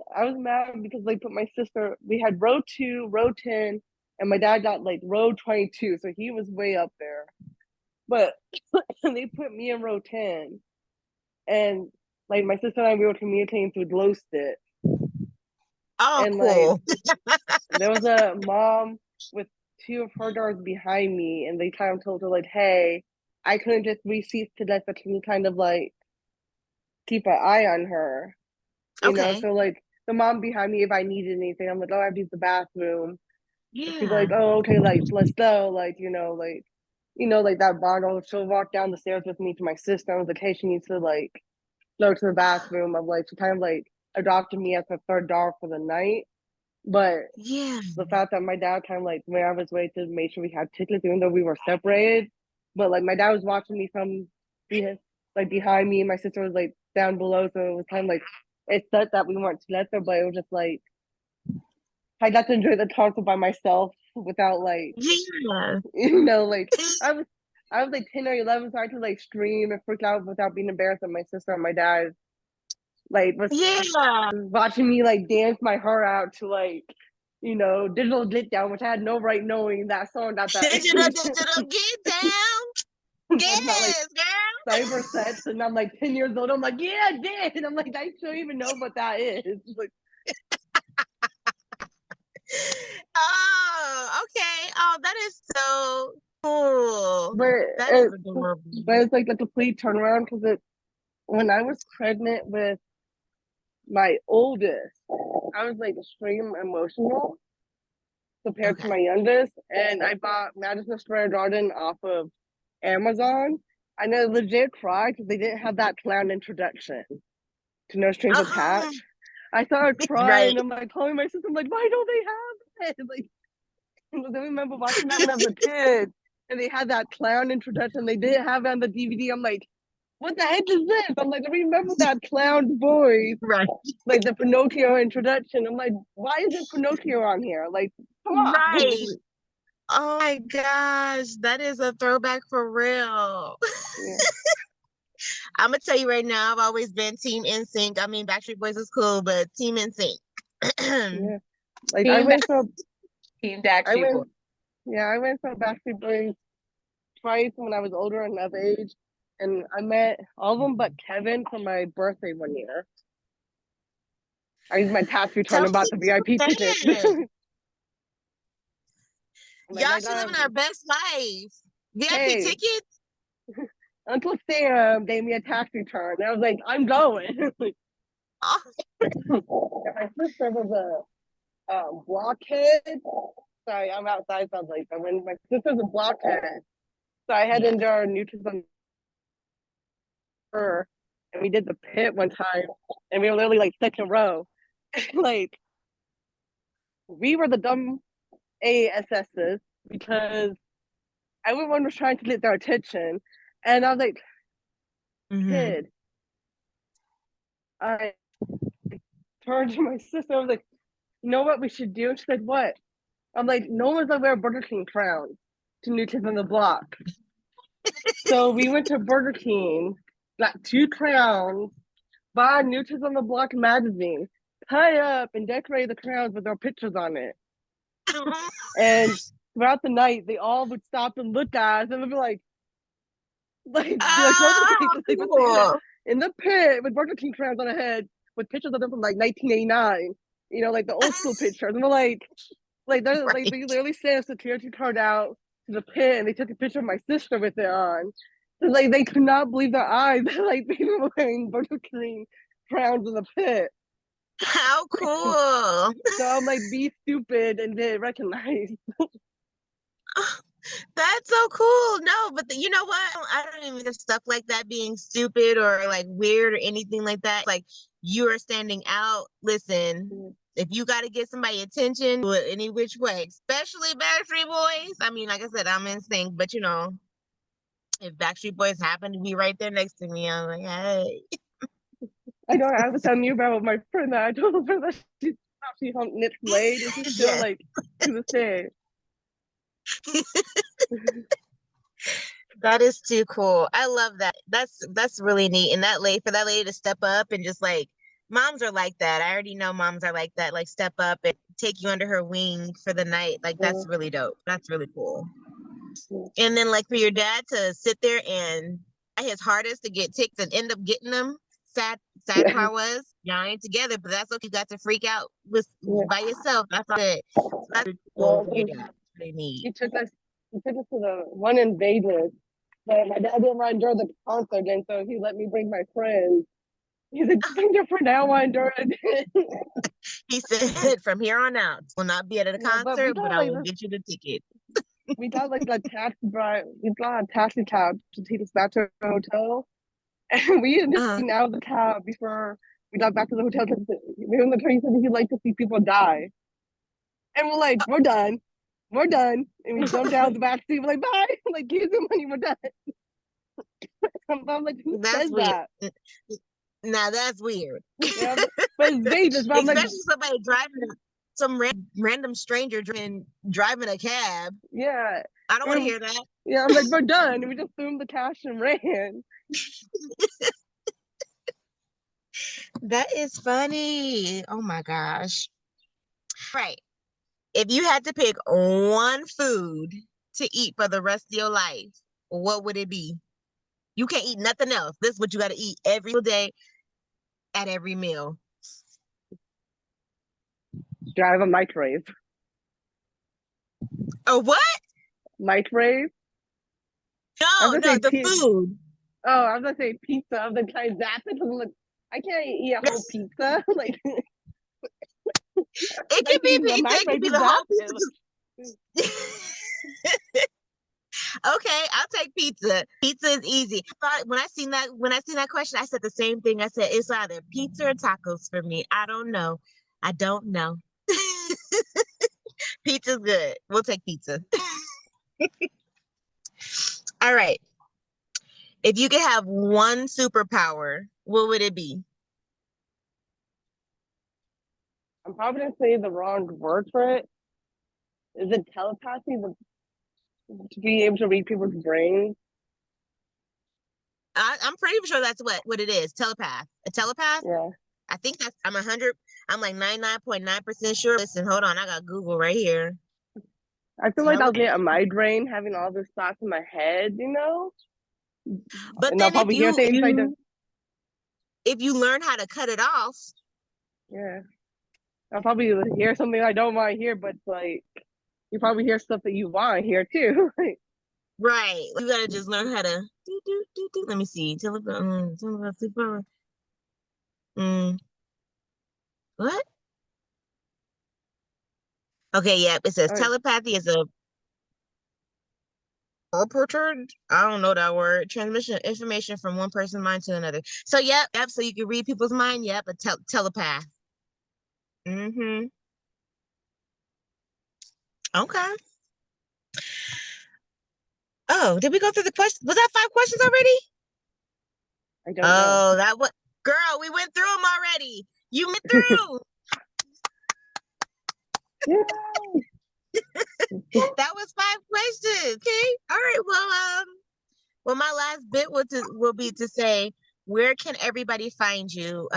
because they put my sister, we had row 2, row 10, and my dad got like row 22, so he was way up there. But they put me in row 10, and like my sister and I, we were communicating through glow stick. Oh, And like cool. there was a mom with 2 of her daughters behind me, and they kind of told her like, hey, I couldn't just 3 seats to death, but can you kind of like keep an eye on her? Okay. So like the mom behind me, if I needed anything, I'm like, oh, I have to use the bathroom. She'd be Yeah. like, oh, okay, like let's go, like like that bond. She'll walk down the stairs with me to my sister. I was like, hey, she needs to like go to the bathroom. Of like she kind of like adopted me as her third daughter for the night. But Yeah. the fact that my dad kind of like went out of his way to make sure we had tickets, even though we were separated. But like my dad was watching me from behind me, and my sister was like down below, so it was kind of like it said that we weren't together, but it was just like I got to enjoy the concert by myself without like Yeah. like I was like 10 or 11, so I could like scream and freak out without being embarrassed. And my sister and my dad like was Yeah. watching me like dance my heart out to like Digital Get Down, which I had no right knowing that song at that age. Digital, digital, get down. Talking about like Yes, girl. cyber sex, and I'm like 10 years old. I'm like, yeah, I did. And I'm like, I don't even know what that is. Like, Oh, okay. Oh, that is so cool. but That is adorable. it's like a complete turnaround because when I was pregnant with my oldest, I was like extreme emotional compared to Okay. my youngest, and I bought Madison Square Garden off of Amazon. And I legit cried because they didn't have that clown introduction to No Strings Oh, Attached. I started right. crying. I'm like calling my sister. I'm like, why don't they have it? Like, I remember watching that when I was a kid, and they had that clown introduction. They didn't have it on the DVD. I'm like, what the heck is this? I'm like, I remember that clown voice, Right. like the Pinocchio introduction. I'm like, why is it Pinocchio on here? Like, come on. Right. Oh my gosh, that is a throwback for real. Yeah. I'm gonna tell you right now, I've always been Team NSYNC. I mean, Backstreet Boys is cool, but Team NSYNC. Yeah. Like Team I Backstreet Boys. went I went for Backstreet Boys twice when I was older and of age. And I met all of them but Kevin for my birthday one year. I used my tax return Tell and me bought the VIP tickets. that. Like Y'all, I she got living her best life. VIP hey, tickets? Uncle Sam gave me a tax return. And I was like, I'm going. Oh, My sister was a blockhead. Sorry, I'm outside, sounds like but when my sister's a blockhead. So I had yeah. into our Newtons on her, and we did the pit one time, and we were literally like second row. Like we were the dumb ASSs because everyone was trying to get their attention, and I was like, Mm-hmm. kid, I turned to my sister. I was like, you know what we should do? And she said, what? I'm like, no one's gonna wear Burger King crowns to New Kids on the Block. So we went to Burger King, got 2 crowns, bought New Kids on the Block magazine, tie up and decorate the crowns with our pictures on it. And throughout the night, they all would stop and look at us and would be like, Oh, in the pit with Burger King crowns on their head with pictures of them from like 1989, like the old school pictures. And we're like they right. literally sent a security card out to the pit and they took a picture of my sister with it on. So like they could not believe their eyes that like they were wearing Buttercream crowns in the pit. How cool. So I'm like, be stupid and didn't recognize. That's so cool. No, but you know what? I don't even think stuff like that being stupid or like weird or anything like that. Like you are standing out. Listen, if you got to get somebody attention, do it any which way, especially Backstreet Boys. I mean, like I said, I'm in sync, but you know, if Backstreet Boys happen to be right there next to me, I'm like, hey. I know I was telling you about my friend that I told her that she humped Nick's leg and she's still Yes. like to this day. That is too cool. I love that. That's really neat. And that lady for that lady to step up and just like moms are like that. I already know moms are like that. Like step up and take you under her wing for the night. Like that's really dope. That's really cool. And then like for your dad to sit there and try his hardest to get ticks and end up getting them. Sad part was y'all ain't together, but that's okay. You got to freak out with by yourself. That's it. So that's cool for your dad. They need. He took us to the one in Vegas. But my dad didn't want to endure the concert, and so he let me bring my friends. He's like, bring your friend, I don't want to endure it. He said, from here on out, will not be at a concert, but I will get you the ticket. We got like a taxi drive. We got a taxi cab to take us back to a hotel. And we ended up getting out of the cab before we got back to the hotel. We were in the train, said he'd like to see people die. And we're like, we're done. We're done. And we jumped out of the back seat. We're like, bye. I'm like, here's the money. We're done. I'm like, who says that? Now that's weird. Yeah, but it's Vegas. But especially like, somebody driving, some random stranger driving a cab. Yeah. I don't want to hear that. Yeah, I'm like, we're done. And we just threw him the cash and ran. That is funny. Oh my gosh. Right. If you had to pick one food to eat for the rest of your life, what would it be? You can't eat nothing else. This is what you got to eat every day at every meal. Drive a microwave. A what? Microwave? No, the food. Oh, I was gonna say pizza. I was gonna try zap it. I'm like, I can't eat a whole pizza. Like it could be the whole pizza. Okay, I'll take pizza. Pizza is easy. I thought when I seen that question, I said the same thing. I said it's either pizza or tacos for me. I don't know. Pizza's good. We'll take pizza. All right. If you could have one superpower, what would it be? I'm probably gonna say the wrong word for it. Is it telepathy? To be able to read people's brains? I'm pretty sure that's what it is. Telepath. A telepath? Yeah. I think that's I'm like 99.9% sure. Listen, hold on. I got Google right here. I feel like I'll get a migraine having all this thoughts in my head, But and then I'll probably hear things if you learn how to cut it off. Yeah. I'll probably hear something I don't want to hear, but like you probably hear stuff that you want to hear too. Right. You gotta just learn how to do. Let me see. What? Okay, yeah. It says telepathy is a perturbed. I don't know that word. Transmission of information from one person's mind to another. So yep. So you can read people's mind. Yep, a telepath. Mm-hmm. Okay. Oh, did we go through the question? Was that 5 questions already? I don't know. Oh, that was girl. We went through them already. You went through. That was 5 questions. Okay. All right. Well, my last bit will be to say, where can everybody find you?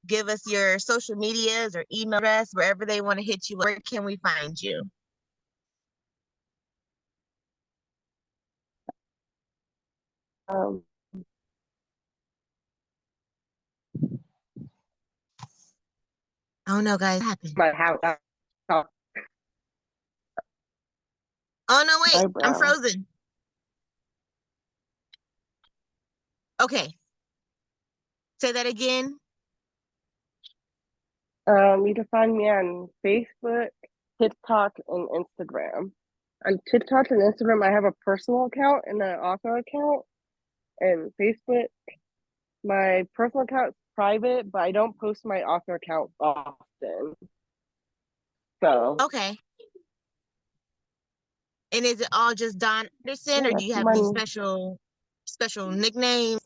Give us your social medias or email address, wherever they want to hit you. Where can we find you? Oh no, guys, what happened? My house. Oh, no, wait. I'm Eyebrow. frozen. Okay. Say that again. You can find me on Facebook, TikTok, and Instagram. On TikTok and Instagram, I have a personal account and an author account. And Facebook, my personal account is private, but I don't post my author account often. So Okay. And is it all just Don Anderson, yeah, or do that's you have any money. special nicknames?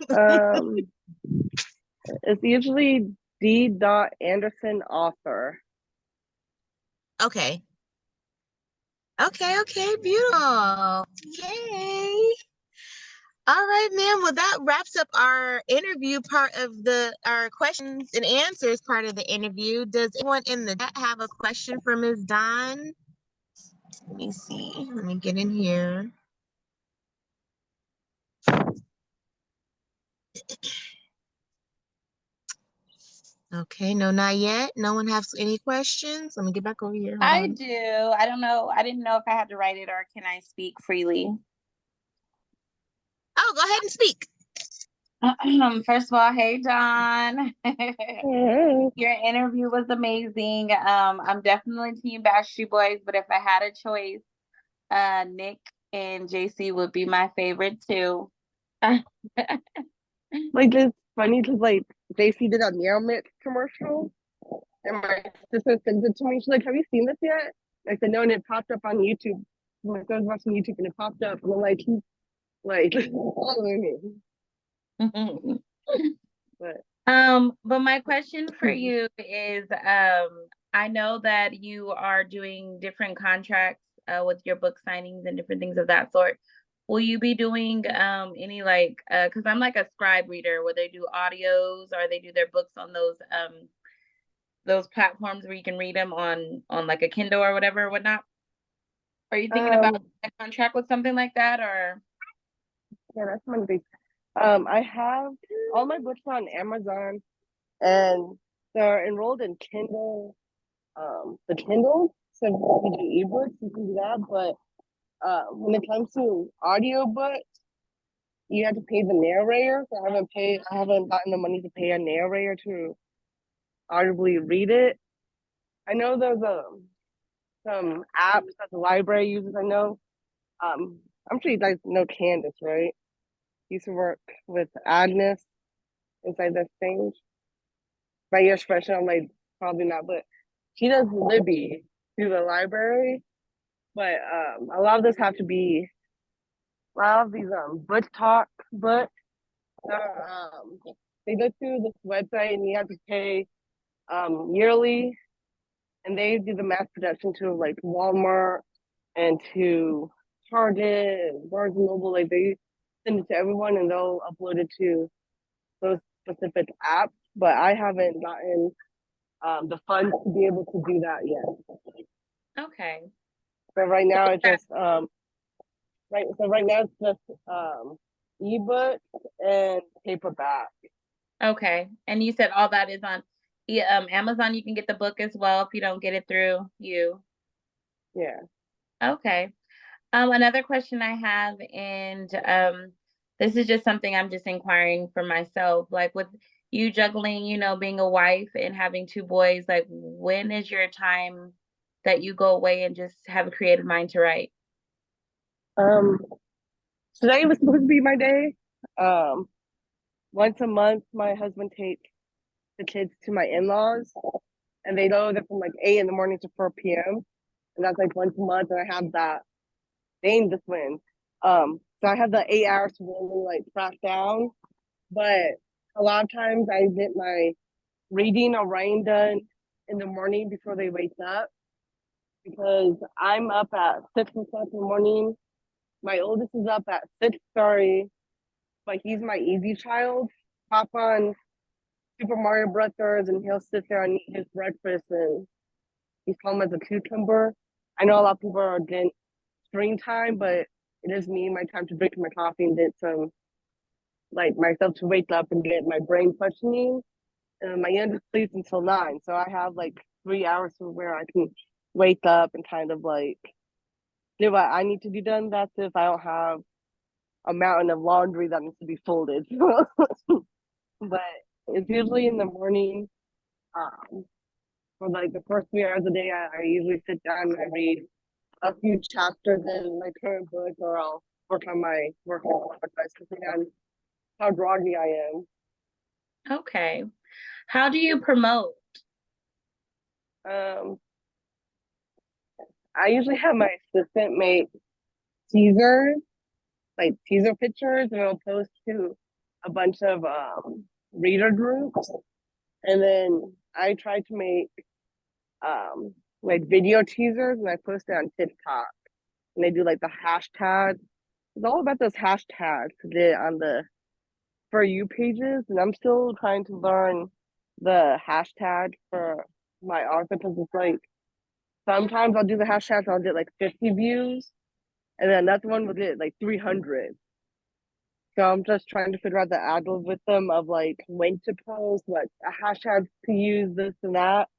Um, it's usually D. Anderson author. Okay. Okay, beautiful. Yay. All right, ma'am. Well, that wraps up our interview part of our questions and answers part of the interview. Does anyone in the chat have a question for Ms. Dawn? Let me see. Let me get in here. Okay, no, not yet. No one has any questions. Let me get back over here. Hold I on. do. I don't know. I didn't know if I had to write it or can I speak freely? Oh, go ahead and speak. First of all, hey John. Hey. Your interview was amazing. I'm definitely Team Backstreet Boys, but if I had a choice, Nick and JC would be my favorite too. Like it's funny because like JC did a nail mix commercial, and my sister sent it to me. She's like, "Have you seen this yet?" I said, "No," and it popped up on YouTube. My son was watching YouTube, and it popped up, and I'm like, "He's like following me." But But my question for you is, I know that you are doing different contracts with your book signings and different things of that sort. Will you be doing any like because I'm like a scribe reader where they do audios or they do their books on those platforms where you can read them on like a Kindle or whatever or whatnot. Are you thinking about a contract with something like that or? yeah, that's one thing. I have all my books on Amazon, and they're enrolled in Kindle. The Kindle, so if you do ebooks, you can do that. But when it comes to audiobooks, you have to pay the narrator. So I haven't gotten the money to pay a narrator to audibly read it. I know there's some apps that the library uses. I know. I'm sure you guys know Candace, right? Used to work with Agnes inside this thing. By your expression, I'm like probably not, but she does Libby through the library. But a lot of this have to be a lot of these book talk books. They go through this website and you have to pay yearly, and they do the mass production to like Walmart and to Target and Barnes and Noble. Like they send it to everyone and they'll upload it to those specific apps. But I haven't gotten the funds to be able to do that yet. Okay. So right now it's just right now it's just ebook and paperback. Okay. And you said all that is on Amazon. You can get the book as well if you don't get it through you. Yeah. Okay. Another question I have, and this is just something I'm just inquiring for myself, like with you juggling, being a wife and having two boys, like when is your time that you go away and just have a creative mind to write? Um, Today was supposed to be my day. Once a month, my husband takes the kids to my in-laws, and they go there from like 8 in the morning to 4 p.m. And that's like once a month, and I have that. They aim to win. So I have the 8 hours to really like crack down. But a lot of times I get my reading or writing done in the morning before they wake up because I'm up at 6 o'clock in the morning. My oldest is up at 6:30, but he's my easy child. Hop on Super Mario Brothers and he'll sit there and eat his breakfast and he's calm as a cucumber. I know a lot of people are against screen time, but it is me, my time to drink my coffee and get some like myself to wake up and get my brain functioning. And my youngest sleeps until 9. So I have like 3 hours to where I can wake up and kind of like what I need to be done. That's if I don't have a mountain of laundry that needs to be folded. But it's usually in the morning. For like the first 3 hours a day, I usually sit down and I read a few chapters in my current book, or I'll work on my project, depending on how groggy I am. Okay. How do you promote? I usually have my assistant make teasers, like teaser pictures, and I'll post to a bunch of reader groups, and then I try to make like video teasers, and I post it on TikTok, and they do like the hashtag. It's all about those hashtags on the For You pages, and I'm still trying to learn the hashtag for my author, because it's like sometimes I'll do the hashtags, I'll get like 50 views, and then another one will get like 300. So I'm just trying to figure out the algorithm of like when to post, what hashtags to use, this and that.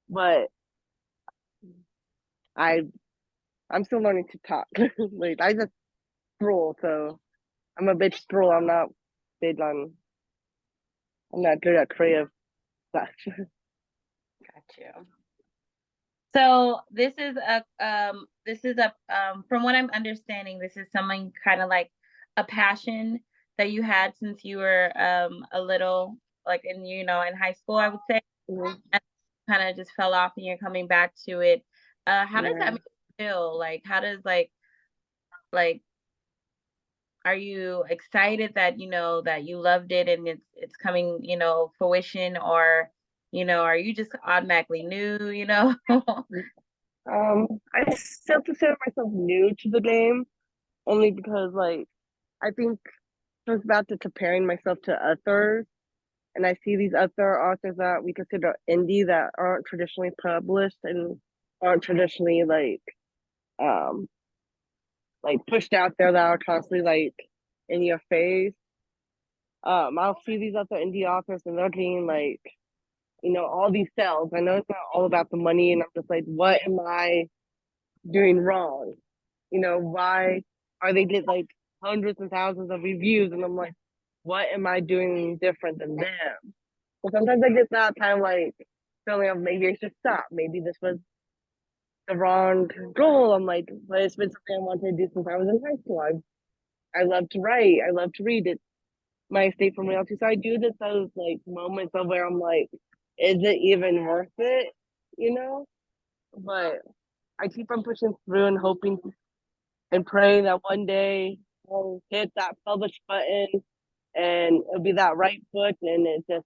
But I'm still learning to talk. Like I just scroll, so I'm a bitch scroll. Big on. I'm not good at creative stuff. Got you. So this is a from what I'm understanding, this is something kind of like a passion that you had since you were a little, like in in high school, I would say. Mhm. And kind of just fell off and you're coming back to it. How does that Yeah. make you feel? Like how does like are you excited that that you loved it and it's coming, fruition, or are you just automatically new? I still consider myself new to the game, only because like I think I was about to comparing myself to others, and I see these other authors that we consider indie that aren't traditionally published and aren't traditionally um like pushed out there, that are constantly like in your face. I'll see these other indie authors and they're getting like, all these sales. I know it's not all about the money, and I'm just like, what am I doing wrong? Why are they get like hundreds and thousands of reviews? And I'm like, what am I doing different than them? So sometimes I get that kind of like feeling of maybe I should stop. Maybe this was the wrong goal. I'm like, but it's been something I wanted to do since I was in high school. I love to write. I love to read. It's my escape from reality. So I do this those like moments of where I'm like, is it even worth it? You know? But I keep on pushing through and hoping and praying that one day I'll hit that publish button and it'll be that right book and it just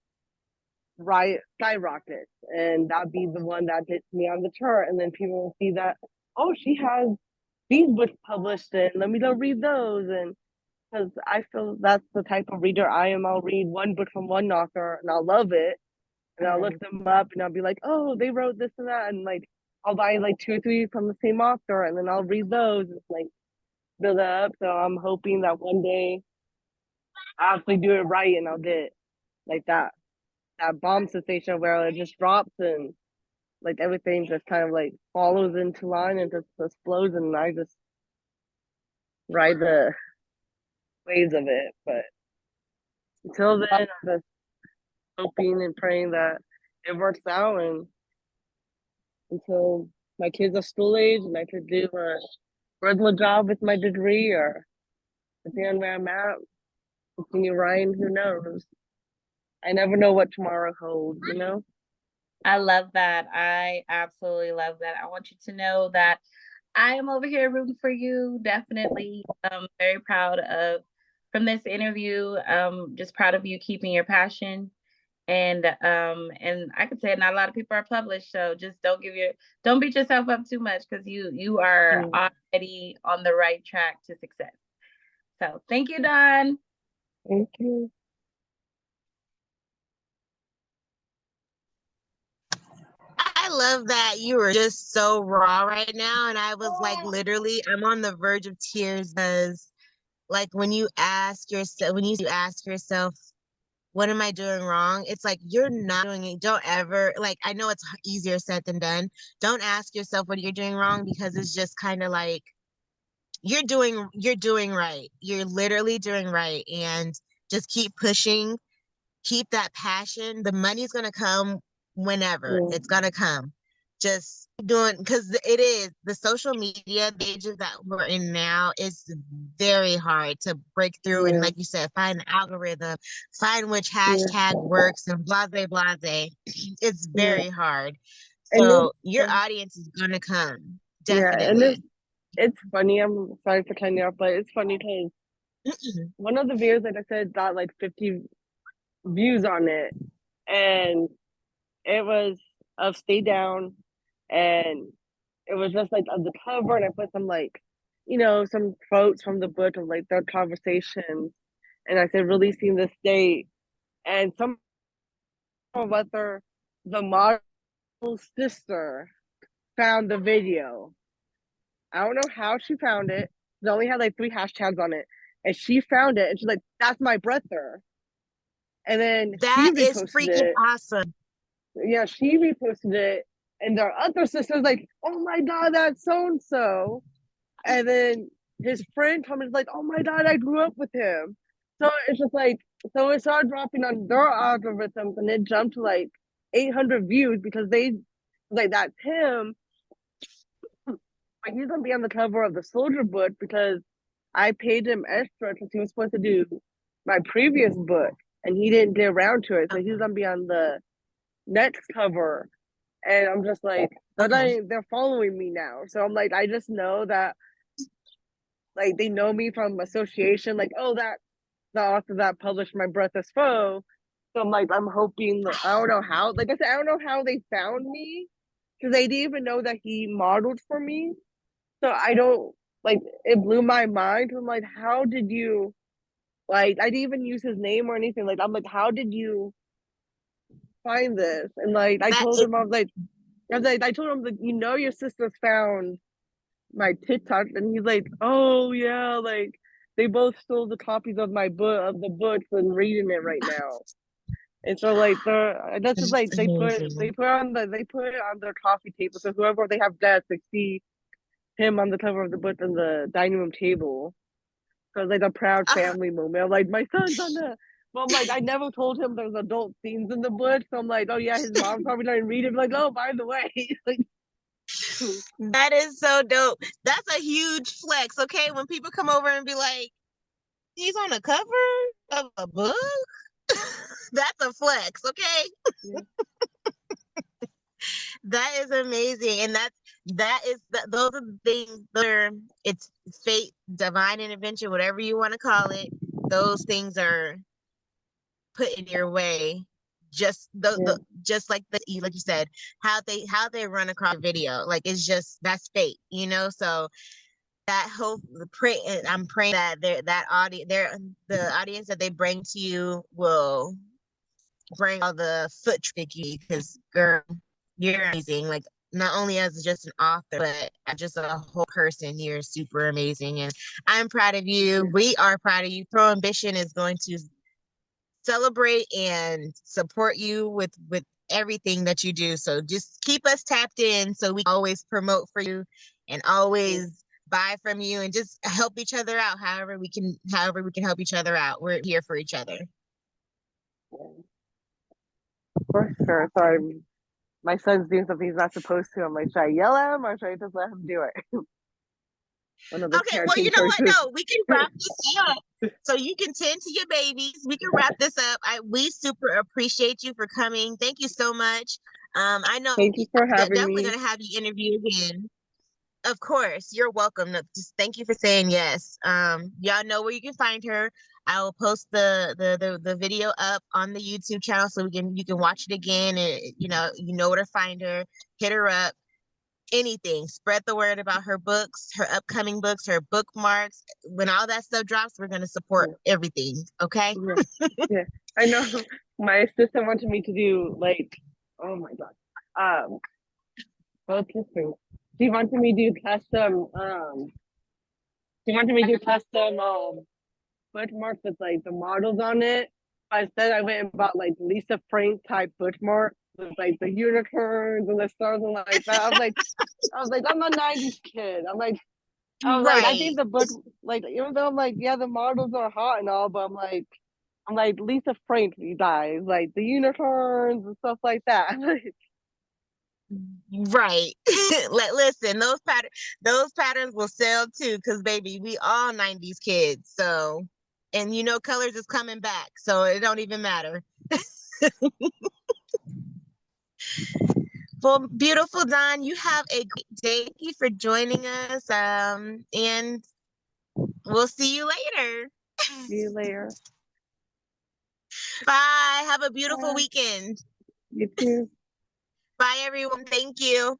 right skyrockets, and that'll be the one that gets me on the chart, and then people will see that, oh, she has these books published and let me go read those. And because I feel that's the type of reader I am. I'll read one book from one author and I'll love it, and I'll look them up and I'll be like, oh, they wrote this and that, and like I'll buy like two or three from the same author and then I'll read those and like build up. So I'm hoping that one day I'll actually do it right and I'll get like that bomb sensation where it just drops and like everything just kind of like follows into line and just explodes, and I just ride the waves of it. But until then, I'm just hoping and praying that it works out, and until my kids are school age and I could do a regular job with my degree, or depending on where I'm at, continue writing, who knows? I never know what tomorrow holds. I love that. I absolutely love that. I want you to know that I am over here rooting for you. Definitely very proud of from this interview. Just proud of you keeping your passion. And I could say not a lot of people are published, so just don't beat yourself up too much, because you are already on the right track to success. So thank you, Dawn. Thank you. I love that you were just so raw right now. And I was like, literally, I'm on the verge of tears because, like, when you ask yourself, what am I doing wrong? It's like, you're not doing it. Don't ever, like, I know it's easier said than done. Don't ask yourself what you're doing wrong, because it's just kind of like, you're doing right. You're literally doing right. And just keep pushing, keep that passion. The money's gonna come whenever. Yeah. It's gonna come. Just doing, because it is the social media, the ages that we're in now, is very hard to break through. And Yeah. like you said, find the algorithm, find which Yeah. hashtag works, and blase. It's Yeah. very hard. And So it's, your audience is gonna come. yeah, and Definitely. it's funny. I'm sorry for cutting you off, but it's funny because one of the videos, like I said, got like 50 views on it, and it was of Stay Down, and it was just like on the cover, and I put some like, some quotes from the book of like their conversations, and I said releasing this date, and some of other the model's sister found the video. I don't know how she found it. It only had like 3 hashtags on it, and she found it, and she's like, "That's my brother." And then she That is reposted freaking it. awesome. Yeah, she reposted it, and their other sister's like, "Oh my god, that's so and so." And then his friend commented like, "Oh my god, I grew up with him." So it's just like, so it started dropping on their algorithms, and it jumped to like 800 views because they like, that's him. Like, he's gonna be on the cover of the Soldier book because I paid him extra because he was supposed to do my previous book, and he didn't get around to it, so he's gonna be on the next cover. And I'm just like, Okay. they're following me now. So I'm like, I just know that like they know me from association, like, oh, that the author that published My Brother's Foe. So I'm like, I'm hoping, like, I don't know how, like I said, I don't know how they found me because they didn't even know that he modeled for me. So I don't, like, it blew my mind. I'm like, how did you, like, I didn't even use his name or anything. Like, I'm like, how did you find this? And like, I That told is, him, I told him, like, your sisters found my TikTok, and he's like, "Oh yeah, like they both stole the copies of my book of the books and reading it right now." And so like that's just like that's amazing. they put it on their coffee table, so whoever they have guests, they see him on the cover of the book on the dining room table. So it's like a proud family moment. I'm like, my son's on the. Well, I'm like, I never told him there's adult scenes in the book, so I'm like, oh yeah, his mom probably didn't read it. I'm like, oh, by the way, like. That is so dope. That's a huge flex, okay? When people come over and be like, he's on the cover of a book? That's a flex, okay? Yeah. That is amazing. And those are the things where it's fate, divine intervention, whatever you want to call it. Those things are put in your way. Just just like like you said, how they run across a video. Like, it's just, that's fate, so that hope, I'm praying that the audience that they bring to you will bring all the foot tricky, because girl, you're amazing. Like, not only as just an author, but as just a whole person, you're super amazing. And I'm proud of you. We are proud of you. Pro Ambition is going to celebrate and support you with everything that you do. So just keep us tapped in so we can always promote for you and always buy from you, and just help each other out however we can help each other out. We're here for each other. For sure. Sorry, my son's doing something he's not supposed to. I'm like, should I yell at him or should I just let him do it? One of the Okay, well, parenting you know what? choices. No, we can wrap this up. So you can tend to your babies. We can wrap this up. We super appreciate you for coming. Thank you so much. I know Thank you for having definitely me. gonna have you interviewed again. Of course, you're welcome. No, just thank you for saying yes. Y'all know where you can find her. I will post the video up on the YouTube channel so you can watch it again, and you know where to find her. Hit her up. Anything. Spread the word about her books, her upcoming books, her bookmarks. When all that stuff drops, we're gonna support everything. Okay. Yeah. I know. My assistant wanted me to do like, oh my god. What's this thing? She wanted me to do custom. She wanted me to do custom bookmarks with like the models on it. Instead, I went and bought like Lisa Frank type bookmark with like the unicorns and the stars and like that. I was like, I'm a '90s kid. I'm like, Like I Right. think the book, like even though I'm like, yeah, the models are hot and all, but I'm like Lisa Frank, you guys, like the unicorns and stuff like that. Right. Listen, those patterns will sell too, because baby, we all 90s kids. So, and you know, colors is coming back, so it don't even matter. Well, beautiful Don, you have a great day. Thank you for joining us. And we'll see you later. See you later. Bye. Have a beautiful Bye. weekend. You too. Bye, everyone. Thank you.